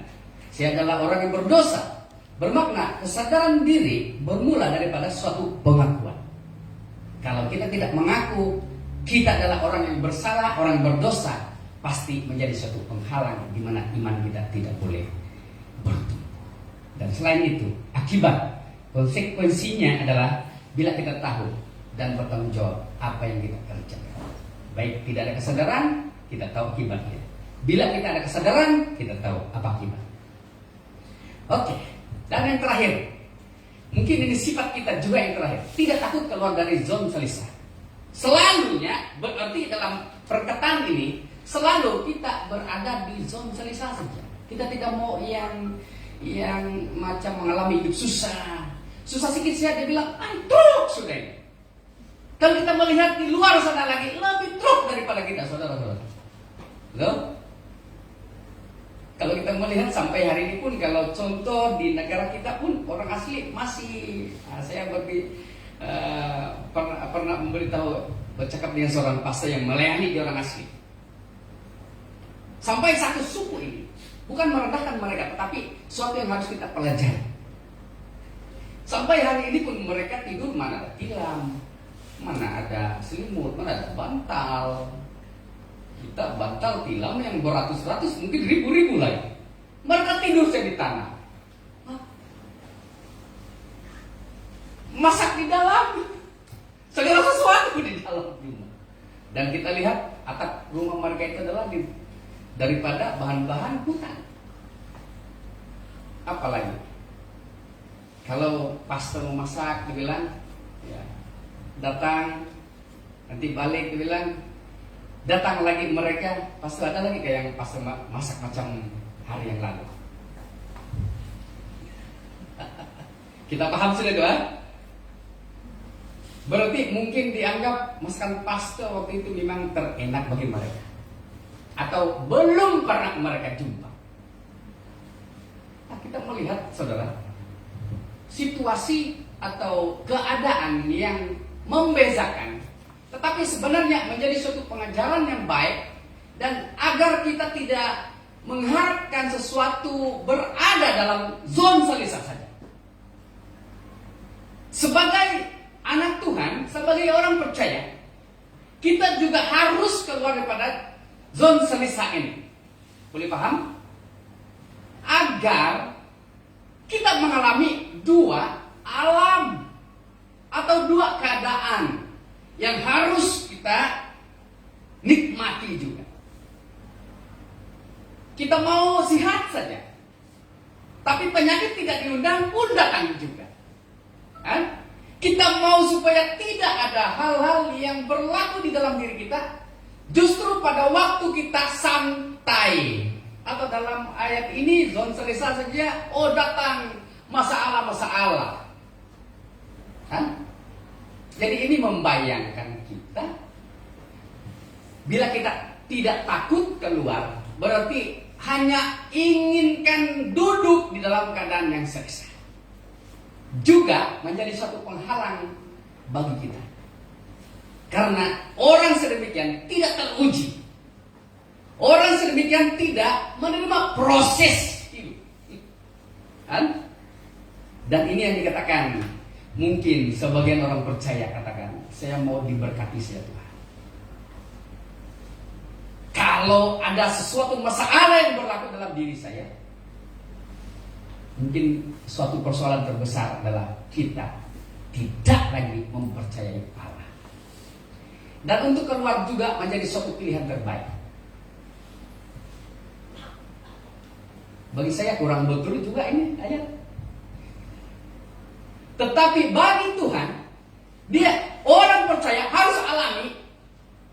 Saya adalah orang yang berdosa. Bermakna kesadaran diri bermula daripada suatu pengakuan. Kalau kita tidak mengaku kita adalah orang yang bersalah, orang yang berdosa, pasti menjadi suatu penghalang di mana iman kita tidak boleh bertumbuh. Dan selain itu, akibat konsekuensinya adalah bila kita tahu dan bertanggung jawab apa yang kita kerjakan. Baik tidak ada kesadaran, kita tahu akibatnya. Bila kita ada kesadaran, kita tahu apa akibat. Oke, dan yang terakhir, mungkin ini sifat kita juga yang terakhir, tidak takut keluar dari zona selesa. Selalunya berarti dalam perkataan ini selalu kita berada di zona selesa saja. Kita tidak mau yang macam mengalami hidup susah. Susah sedikit saja dia bilang, truk sudah ini. Kalau kita melihat di luar sana lagi lebih truk daripada kita, saudara-saudara. Loh? Kalau kita melihat sampai hari ini pun, kalau contoh di negara kita pun orang asli masih, saya pernah memberitahu, bercakap dengan seorang pastor yang melayani di orang asli. Sampai satu suku ini, bukan merendahkan mereka, tetapi suatu yang harus kita pelajari. Sampai hari ini pun mereka tidur mana ada tilam, mana ada selimut, mana ada bantal. Kita bantal tilam yang beratus-ratus, mungkin ribu-ribu lagi. Mereka tidur saja di tanah. Masak di dalam, segala sesuatu di dalam rumah. Dan kita lihat atap rumah mereka itu adalah daripada bahan-bahan hutan. Apalagi kalau pastor mau masak, dibilang ya, datang, nanti balik, dibilang datang lagi mereka, pastor ada lagi kayak yang pastor masak macam hari yang lalu. Kita paham sudah doa? Berarti mungkin dianggap masakan pastor waktu itu memang terenak bagi mereka, atau belum pernah mereka jumpa. Nah, kita melihat saudara, situasi atau keadaan yang membezakan, tetapi sebenarnya menjadi suatu pengajaran yang baik, dan agar kita tidak mengharapkan sesuatu berada dalam zona selesa saja. Sebagai anak Tuhan, sebagai orang percaya, kita juga harus keluar daripada zona selesa ini. Boleh paham? Agar kita mengalami dua alam atau dua keadaan yang harus kita nikmati juga. Kita mau sehat saja, tapi penyakit tidak diundang pun datang juga. Kita mau supaya tidak ada hal-hal yang berlaku di dalam diri kita, justru pada waktu kita santai. Atau dalam ayat ini zona selesa saja, datang masalah-masalah. Jadi ini membayangkan kita, bila kita tidak takut keluar, berarti hanya inginkan duduk di dalam keadaan yang selesa. Juga menjadi suatu penghalang bagi kita. Karena orang sedemikian tidak teruji. Orang sedemikian tidak menerima proses hidup. Dan ini yang dikatakan, mungkin sebagian orang percaya katakan, saya mau diberkati ya Tuhan. Kalau ada sesuatu masalah yang berlaku dalam diri saya, mungkin suatu persoalan terbesar adalah kita tidak lagi mempercayai Allah. Dan untuk keluar juga menjadi suatu pilihan terbaik. Bagi saya kurang betul juga ini ayat. Tetapi bagi Tuhan, dia orang percaya harus alami.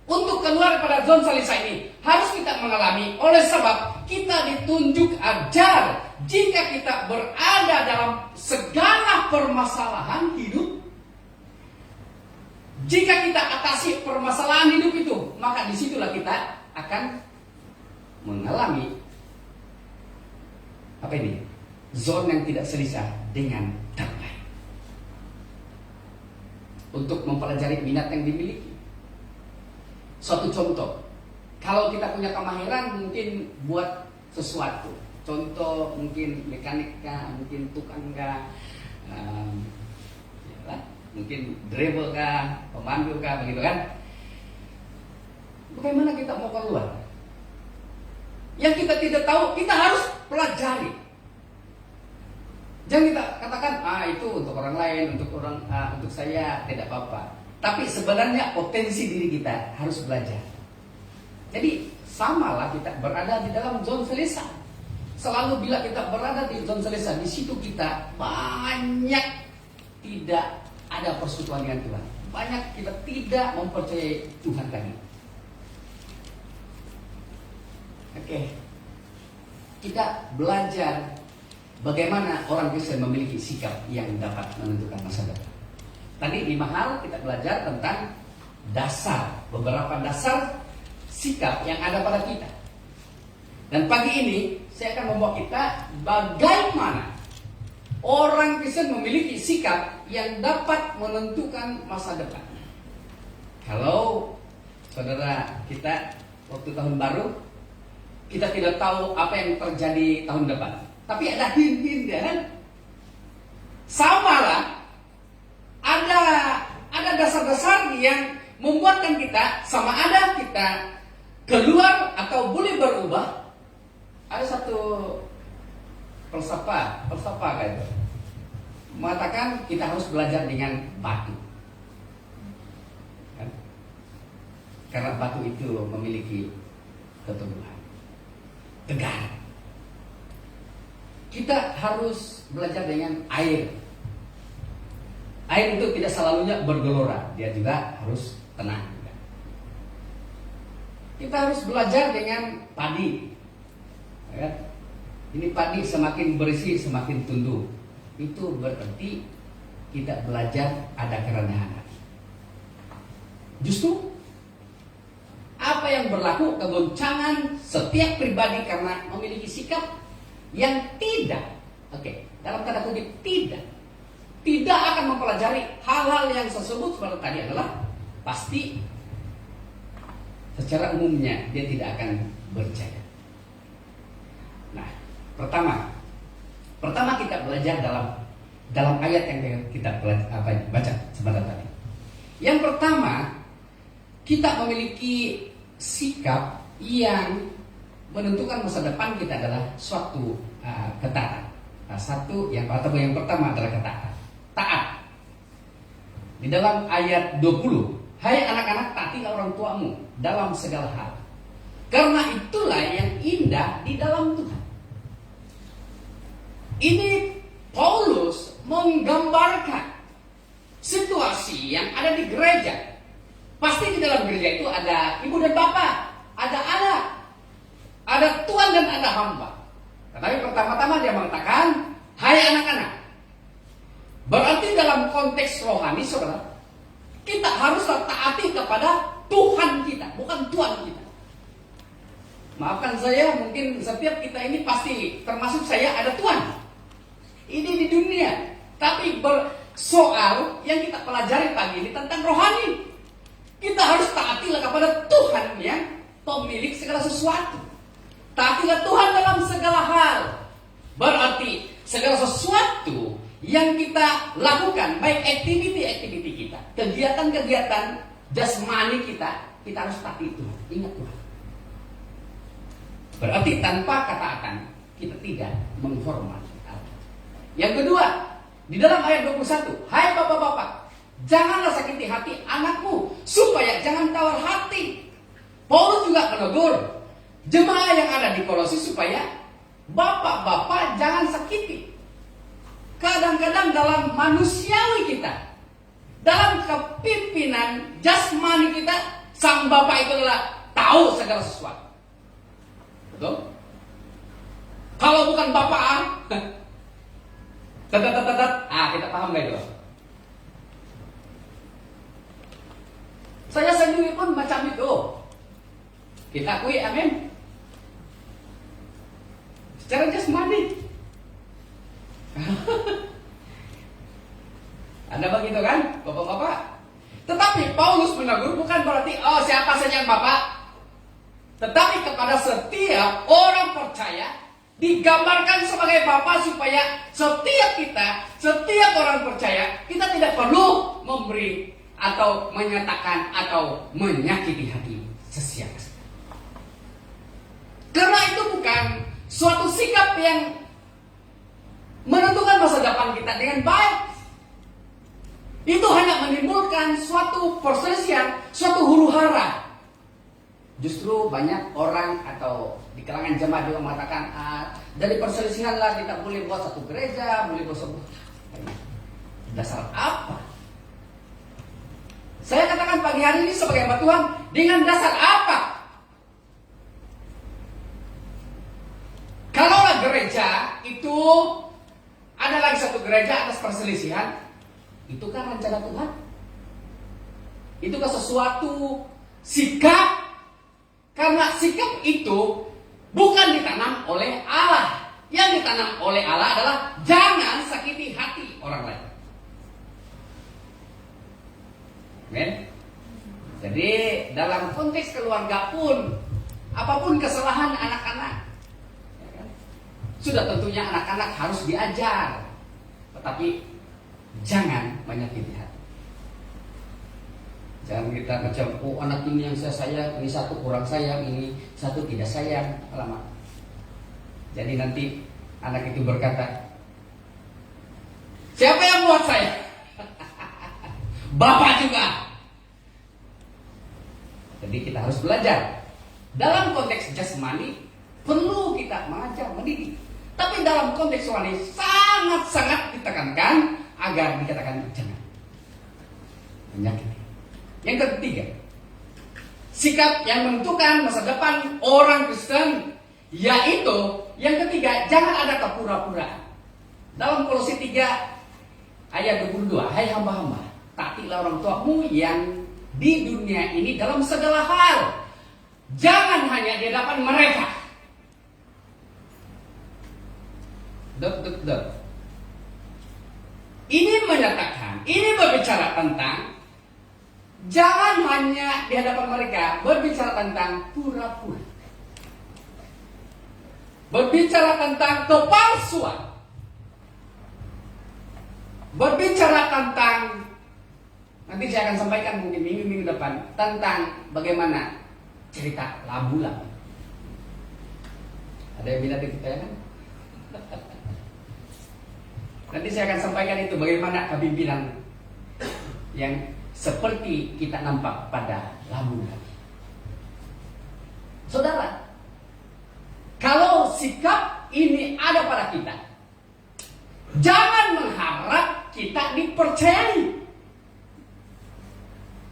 Untuk keluar pada zona selesa ini harus kita mengalami. Oleh sebab kita ditunjuk ajar, jika kita berada dalam segala permasalahan hidup, jika kita atasi permasalahan hidup itu, maka disitulah kita akan mengalami apa ini? Zona yang tidak selisih dengan damai. Untuk mempelajari minat yang dimiliki. Suatu contoh, kalau kita punya kemahiran mungkin buat sesuatu, contoh mungkin mekanik kah, mungkin tukang kah, mungkin driver kah, pemandu kah, begitu kan? Bagaimana kita mau keluar? Yang kita tidak tahu, kita harus pelajari. Jangan kita katakan, itu untuk orang lain, untuk saya tidak apa-apa. Tapi sebenarnya potensi diri kita harus belajar. Jadi samalah kita berada di dalam zona selesa. Selalu bila kita berada di zona selesa, di situ kita banyak tidak ada persekutuan dengan Tuhan. Banyak kita tidak mempercayai Tuhan lagi. Oke. Kita belajar bagaimana orang Kristen memiliki sikap yang dapat menentukan masa depan. Tadi 5 hal kita belajar tentang dasar, beberapa dasar sikap yang ada pada kita. Dan pagi ini saya akan membawa kita bagaimana orang Kristen memiliki sikap yang dapat menentukan masa depan. Kalau saudara kita waktu tahun baru, kita tidak tahu apa yang terjadi tahun depan. Tapi ada hint-hint kan? Sama lah. Ada dasar-dasar yang membuatkan kita sama ada kita keluar atau boleh berubah. Ada satu falsafah kayak itu mengatakan kita harus belajar dengan batu. Kan? Karena batu itu memiliki keteguhan, tegar. Kita harus belajar dengan air. Air itu tidak selalunya bergelora, dia juga harus tenang. Kita harus belajar dengan padi. Ya. Ini padi semakin bersih, semakin tumbuh. Itu berarti kita belajar ada kerendahan hati. Justru apa yang berlaku kegoncangan setiap pribadi karena memiliki sikap yang tidak, dalam tanda kutip tidak akan mempelajari hal-hal yang saya sebut seperti tadi adalah pasti secara umumnya dia tidak akan berjaya. Nah, pertama kita belajar dalam ayat yang kita baca sebentar tadi. Yang pertama, kita memiliki sikap yang menentukan masa depan kita adalah suatu ketaatan. Yang pertama adalah ketaatan. Taat. Di dalam ayat 20, hai anak-anak, taatilah orang tuamu dalam segala hal. Karena itulah yang indah di dalam Tuhan. Ini Paulus menggambarkan situasi yang ada di gereja. Pasti di dalam gereja itu ada ibu dan bapak, ada anak, ada tuan dan ada hamba. Tetapi pertama-tama dia mengatakan, hai anak-anak. Berarti dalam konteks rohani, saudara, kita harus taati kepada Tuhan kita, bukan Tuhan kita. Maafkan saya, mungkin setiap kita ini pasti, termasuk saya, ada Tuhan. Ini di dunia. Tapi soal yang kita pelajari pagi ini tentang rohani. Kita harus taatilah kepada Tuhan yang pemilik segala sesuatu. Taatilah Tuhan dalam segala hal. Berarti segala sesuatu yang kita lakukan, baik aktiviti kita, kegiatan-kegiatan jasmani kita harus taati Tuhan. Ingat Tuhan. Berarti tanpa ketaatan kita tidak menghormati Allah. Yang kedua, di dalam ayat 21, hai bapak-bapak, janganlah sakiti hati anakmu supaya jangan tawar hati. Paulus juga menegur jemaah yang ada di Kolose supaya bapak-bapak jangan sakiti. Kadang-kadang dalam manusiawi kita, dalam kepimpinan jasmani kita, sang bapak itu adalah tahu segala sesuatu. Betul? Kalau bukan bapak, kita paham gak itu? Saya sendiri pun macam itu. Kita akui, amin. secara jasmani. Anda begitu kan, Bapak-bapak? Tetapi Paulus menegur bukan berarti siapa saja yang Bapak, tetapi kepada setiap orang percaya digambarkan sebagai Bapak supaya setiap orang percaya kita tidak perlu memberi atau menyatakan atau menyakiti hati sesiapa. Karena itu bukan suatu sikap yang menentukan masa depan kita dengan baik. Itu hanya menimbulkan suatu perselisihan, suatu huru-hara. Justru banyak orang atau di kalangan jemaat juga mengatakan dari perselisihan lah kita boleh buat satu gereja, boleh buat sebuah. Dasar apa? Saya katakan pagi hari ini sebagai hamba Tuhan, dengan dasar apa? Kalaulah gereja itu ada lagi satu gereja atas perselisihan, itu kan rencana Tuhan? Itu kan sesuatu sikap? Karena sikap itu bukan ditanam oleh Allah. Yang ditanam oleh Allah adalah jangan sakiti hati orang lain. Amen. Jadi dalam konteks keluarga pun, apapun kesalahan anak-anak, ya kan? Sudah tentunya anak-anak harus diajar, tetapi jangan menyakiti hati. Jangan kita macam, anak ini yang saya sayang, ini satu kurang sayang, ini satu tidak sayang. Alamak. Jadi nanti anak itu berkata, siapa yang buat saya? Bapak juga. Jadi kita harus belajar. Dalam konteks jasmani perlu kita mengajar, mendidik. Tapi dalam konteks rohani sangat-sangat ditekankan agar dikatakan jangan menyakiti. Yang ketiga, sikap yang menentukan masa depan orang Kristen, yaitu yang ketiga, jangan ada kepura-puraan. Dalam Kolose 3 ayat 22, hai hamba-hamba, taatilah orang tuamu yang di dunia ini dalam segala hal. Jangan hanya di hadapan mereka. Ini menyatakan, ini berbicara tentang jangan hanya di hadapan mereka berbicara tentang pura-pura, berbicara tentang kepalsuan, berbicara tentang, nanti saya akan sampaikan mungkin minggu-minggu depan tentang bagaimana cerita labu-labu. Ada yang minat itu ya kan? Nanti saya akan sampaikan itu bagaimana kepimpinan yang seperti kita nampak pada labu-labu. Saudara, kalau sikap ini ada pada kita, jangan mengharap kita dipercayai.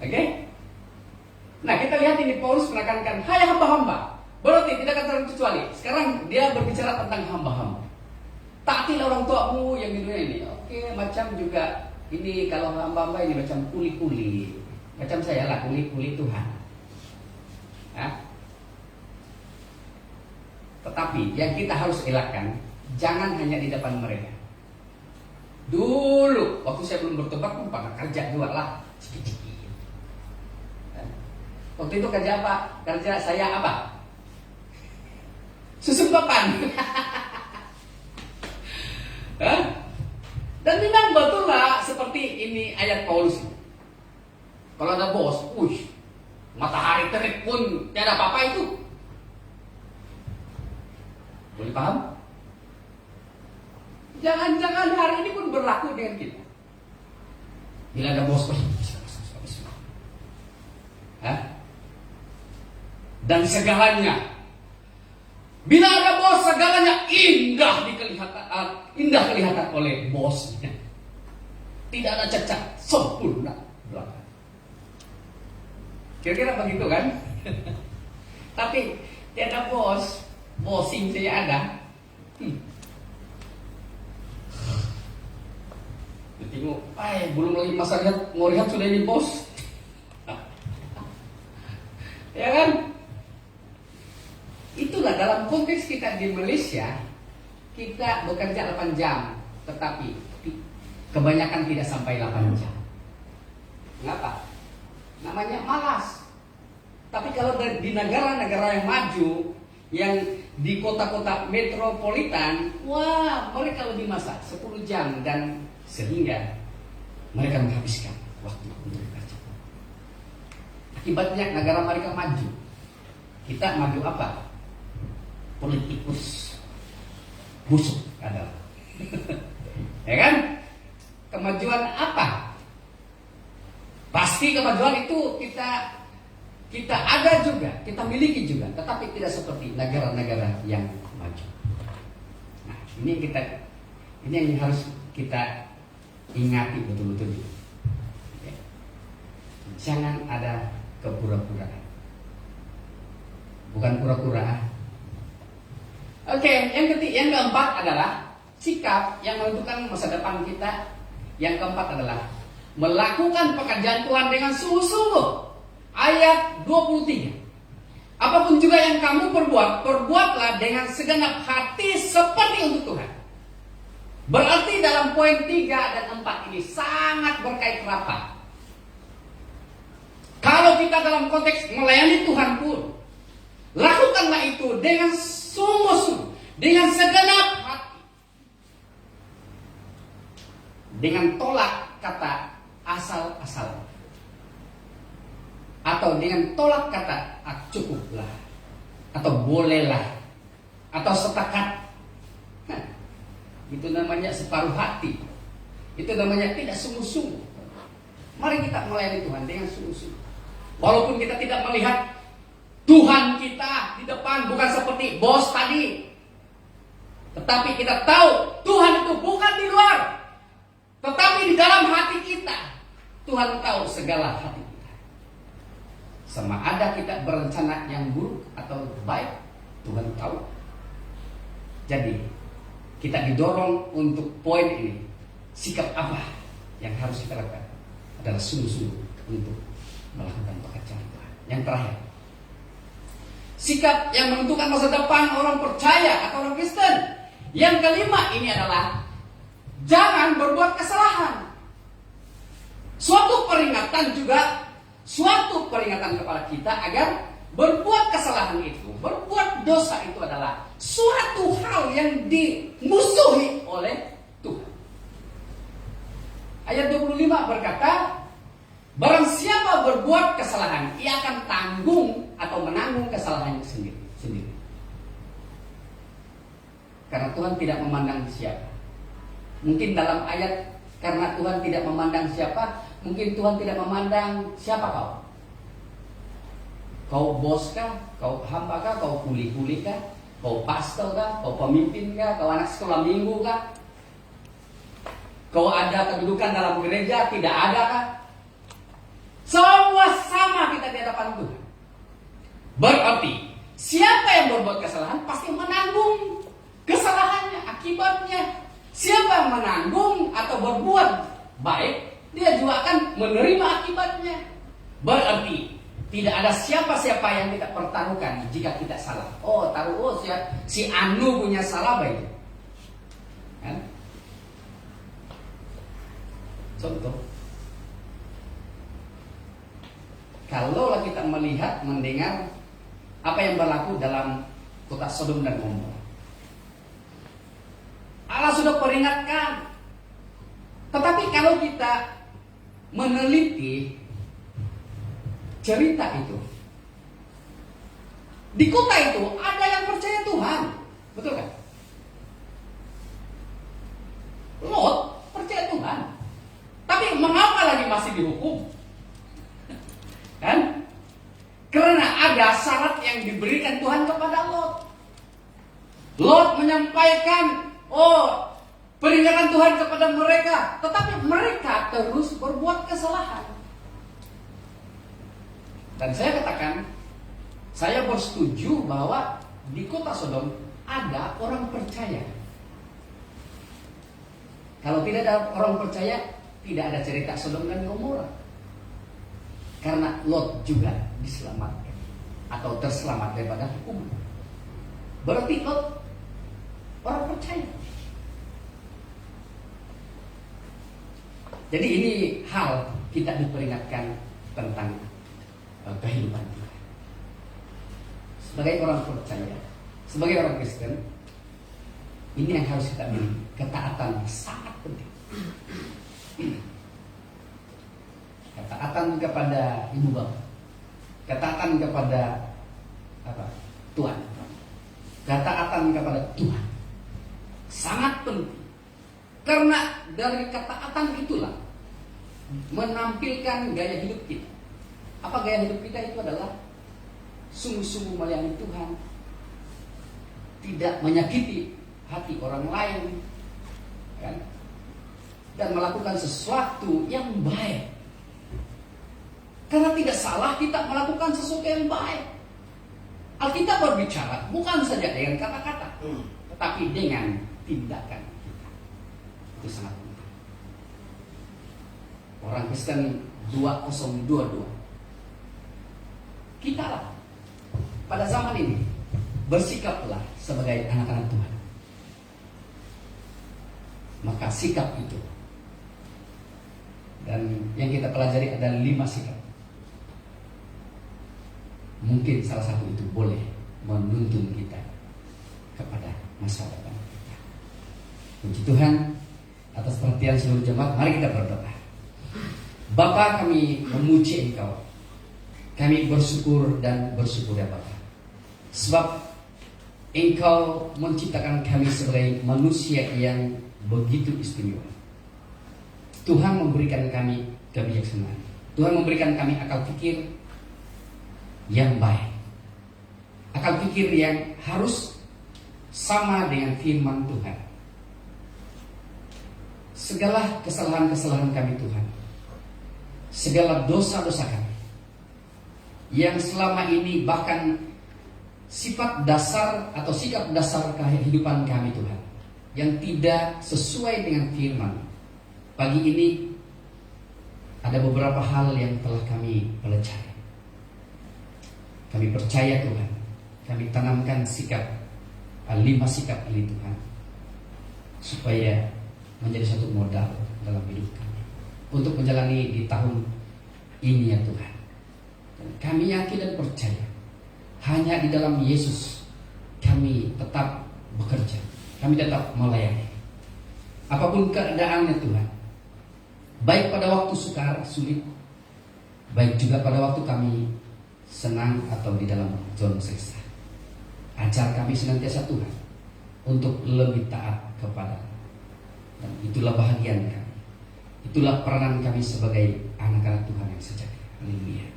Oke? Nah, kita lihat ini Paulus menekankan, hai hamba-hamba. Berarti tidak akan terkecuali. Sekarang dia berbicara tentang hamba-hamba. Taatilah orang tuamu yang di dunia ini. Oke, macam juga ini kalau hamba-hamba ini macam kuli-kuli. Macam saya lah, kuli-kuli Tuhan. Ya? Tetapi yang kita harus elakkan, jangan hanya di depan mereka. Dulu, waktu saya belum bertobat pun pernah kerja juga lah. Sedikit-sedikit. Ya? Waktu itu kerja apa? Kerja saya apa? Susumpapan. Dan memang betul lah seperti ini ayat Paulus. Kalau ada bos, matahari terik pun tiada apa-apa itu. Boleh paham? Jangan-jangan hari ini pun berlaku dengan kita. Bila ada bos, dan segalanya. Bila ada bos, segalanya indah kelihatan oleh bosnya. Tidak ada cacat, sempurna belakang. Kira-kira begitu kan? Tapi tiada bos, bossing saja ada. Tengok, belum lagi masa lihat, mau lihat sudah ini bos. Ya kan? Itulah dalam konteks kita di Malaysia, kita bekerja 8 jam, tetapi kebanyakan tidak sampai 8 jam. Mengapa? Namanya malas. Tapi kalau di negara-negara yang maju, yang di kota-kota metropolitan, wah, mereka lebih masak 10 jam, dan sehingga mereka menghabiskan waktu untuk bekerja. Akibatnya negara mereka maju. Kita maju apa? Politikus busuk adalah. Ya kan? Kemajuan apa? Pasti kemajuan itu kita ada juga, kita miliki juga, tetapi tidak seperti negara-negara yang maju. Nah, ini yang harus kita ingati betul-betul. Ya. Jangan ada kepura-puraan. Bukan pura-pura. Oke, yang keempat adalah sikap yang menentukan masa depan kita. Yang keempat adalah melakukan pekerjaan Tuhan dengan sungguh-sungguh. Ayat 23. Apapun juga yang kamu perbuat, perbuatlah dengan segenap hati seperti untuk Tuhan. Berarti dalam poin 3 dan 4 ini sangat berkait rapat. Kalau kita dalam konteks melayani Tuhan pun, lakukanlah itu dengan sungguh-sungguh, dengan segenap hati. Dengan tolak kata asal-asal. Atau dengan tolak kata cukuplah, atau bolehlah, atau setakat. Itu namanya separuh hati. Itu namanya tidak sungguh-sungguh. Mari kita melayani Tuhan dengan sungguh-sungguh. Walaupun kita tidak melihat Tuhan kita di depan, bukan seperti bos tadi, tetapi kita tahu Tuhan itu bukan di luar, tetapi di dalam hati kita. Tuhan tahu segala hati kita. Sama ada kita berencana yang buruk atau baik, Tuhan tahu. Jadi kita didorong untuk poin ini. Sikap apa yang harus kita lakukan? Adalah sungguh-sungguh untuk melakukan pekerjaan Tuhan. Yang terakhir, sikap yang menentukan masa depan orang percaya atau orang Kristen. Yang kelima ini adalah jangan berbuat kesalahan. Suatu peringatan kepada kita agar berbuat kesalahan itu, berbuat dosa itu adalah suatu hal yang dimusuhi oleh Tuhan. Ayat 25 berkata, barang siapa berbuat kesalahan, ia akan tanggung atau menanggung kesalahannya sendiri. Karena Tuhan tidak memandang siapa. Mungkin dalam ayat karena Tuhan tidak memandang siapa, mungkin Tuhan tidak memandang siapa kau. Kau bos kah? Kau hamba kah? Kau kuli-kuli kah? Kau pastor kah? Kau pemimpin kah? Kau anak sekolah minggu kah? Kau ada kedudukan dalam gereja? Tidak ada kah? Semua sama kita di hadapan Tuhan. Berarti siapa yang berbuat kesalahan pasti menanggung kesalahannya, akibatnya. Siapa yang menanggung atau berbuat baik, dia juga akan menerima akibatnya. Berarti tidak ada siapa-siapa yang kita pertaruhkan jika kita salah. Si Anu punya salah baik. Kan? Contoh, kalau kita melihat, mendengar apa yang berlaku dalam kota Sodom dan Gomora. Allah sudah peringatkan. Tetapi kalau kita meneliti cerita itu, di kota itu ada yang percaya Tuhan, betul kan? Lot percaya Tuhan, tapi mengapa lagi masih dihukum? Kan? Karena ada syarat yang diberikan Tuhan kepada Lot. Lot menyampaikan peringatan Tuhan kepada mereka, tetapi mereka terus berbuat kesalahan. Dan saya katakan, saya bersetuju bahwa di kota Sodom ada orang percaya. Kalau tidak ada orang percaya, tidak ada cerita Sodom dan Gomora. Karena Lot juga diselamatkan atau terselamat daripada hukuman. Berarti Lot orang percaya. Jadi ini hal kita diperingatkan tentang kehidupan kita. Sebagai orang percaya, sebagai orang Kristen, ini yang harus kita miliki. Ketaatan sangat penting. Ketaatan kepada ibu bapak, ketaatan kepada Tuhan, ketaatan kepada Tuhan sangat penting. Karena dari ketaatan itulah menampilkan gaya hidup kita. Apa gaya hidup kita itu adalah sungguh-sungguh melayani Tuhan, tidak menyakiti hati orang lain, kan? Dan melakukan sesuatu yang baik. Karena tidak salah kita melakukan sesuatu yang baik. Alkitab berbicara bukan saja dengan kata-kata, tetapi dengan tindakan kita. Itu sangat penting. Orang Kristen 2022. Kita lah pada zaman ini bersikaplah sebagai anak-anak Tuhan. Maka sikap itu, dan yang kita pelajari ada 5 sikap. Mungkin salah satu itu boleh menuntun kita kepada masa depan kita. Puji Tuhan atas perhatian seluruh jemaat. Mari kita berdoa. Bapa, kami memuji Engkau. Kami bersyukur dan bersyukur ya Bapa. Sebab Engkau menciptakan kami sebagai manusia yang begitu istimewa. Tuhan memberikan kami kebijaksanaan. Tuhan memberikan kami akal pikir yang baik. Akal pikir yang harus sama dengan firman Tuhan. Segala kesalahan-kesalahan kami Tuhan, segala dosa-dosa kami yang selama ini bahkan sifat dasar atau sikap dasar kehidupan kami Tuhan yang tidak sesuai dengan firman. Pagi ini ada beberapa hal yang telah kami pelajari. Kami percaya Tuhan, kami tanamkan sikap 5 sikap ini Tuhan, supaya menjadi satu modal dalam hidup kami untuk menjalani di tahun ini ya Tuhan. Dan kami yakin dan percaya hanya di dalam Yesus kami tetap bekerja, kami tetap melayani. Apapun keadaannya Tuhan, baik pada waktu sukar, sulit, baik juga pada waktu kami senang atau di dalam zona siksa. Ajar kami senantiasa Tuhan untuk lebih taat kepada, dan itulah bahagian kami. Itulah peranan kami sebagai anak-anak Tuhan yang sejati. Haleluya.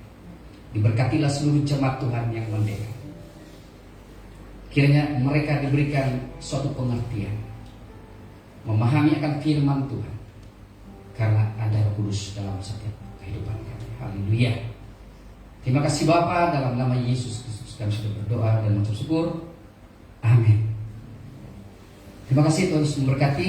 Diberkatilah seluruh jemaat Tuhan yang merdeka. Kiranya mereka diberikan suatu pengertian, memahami akan firman Tuhan, karena ada Roh Kudus dalam setiap kehidupan kami. Haleluya. Terima kasih Bapa, dalam nama Yesus Kristus kami sudah berdoa dan mengucap syukur. Amin. Terima kasih, Tuhan Yesus memberkati.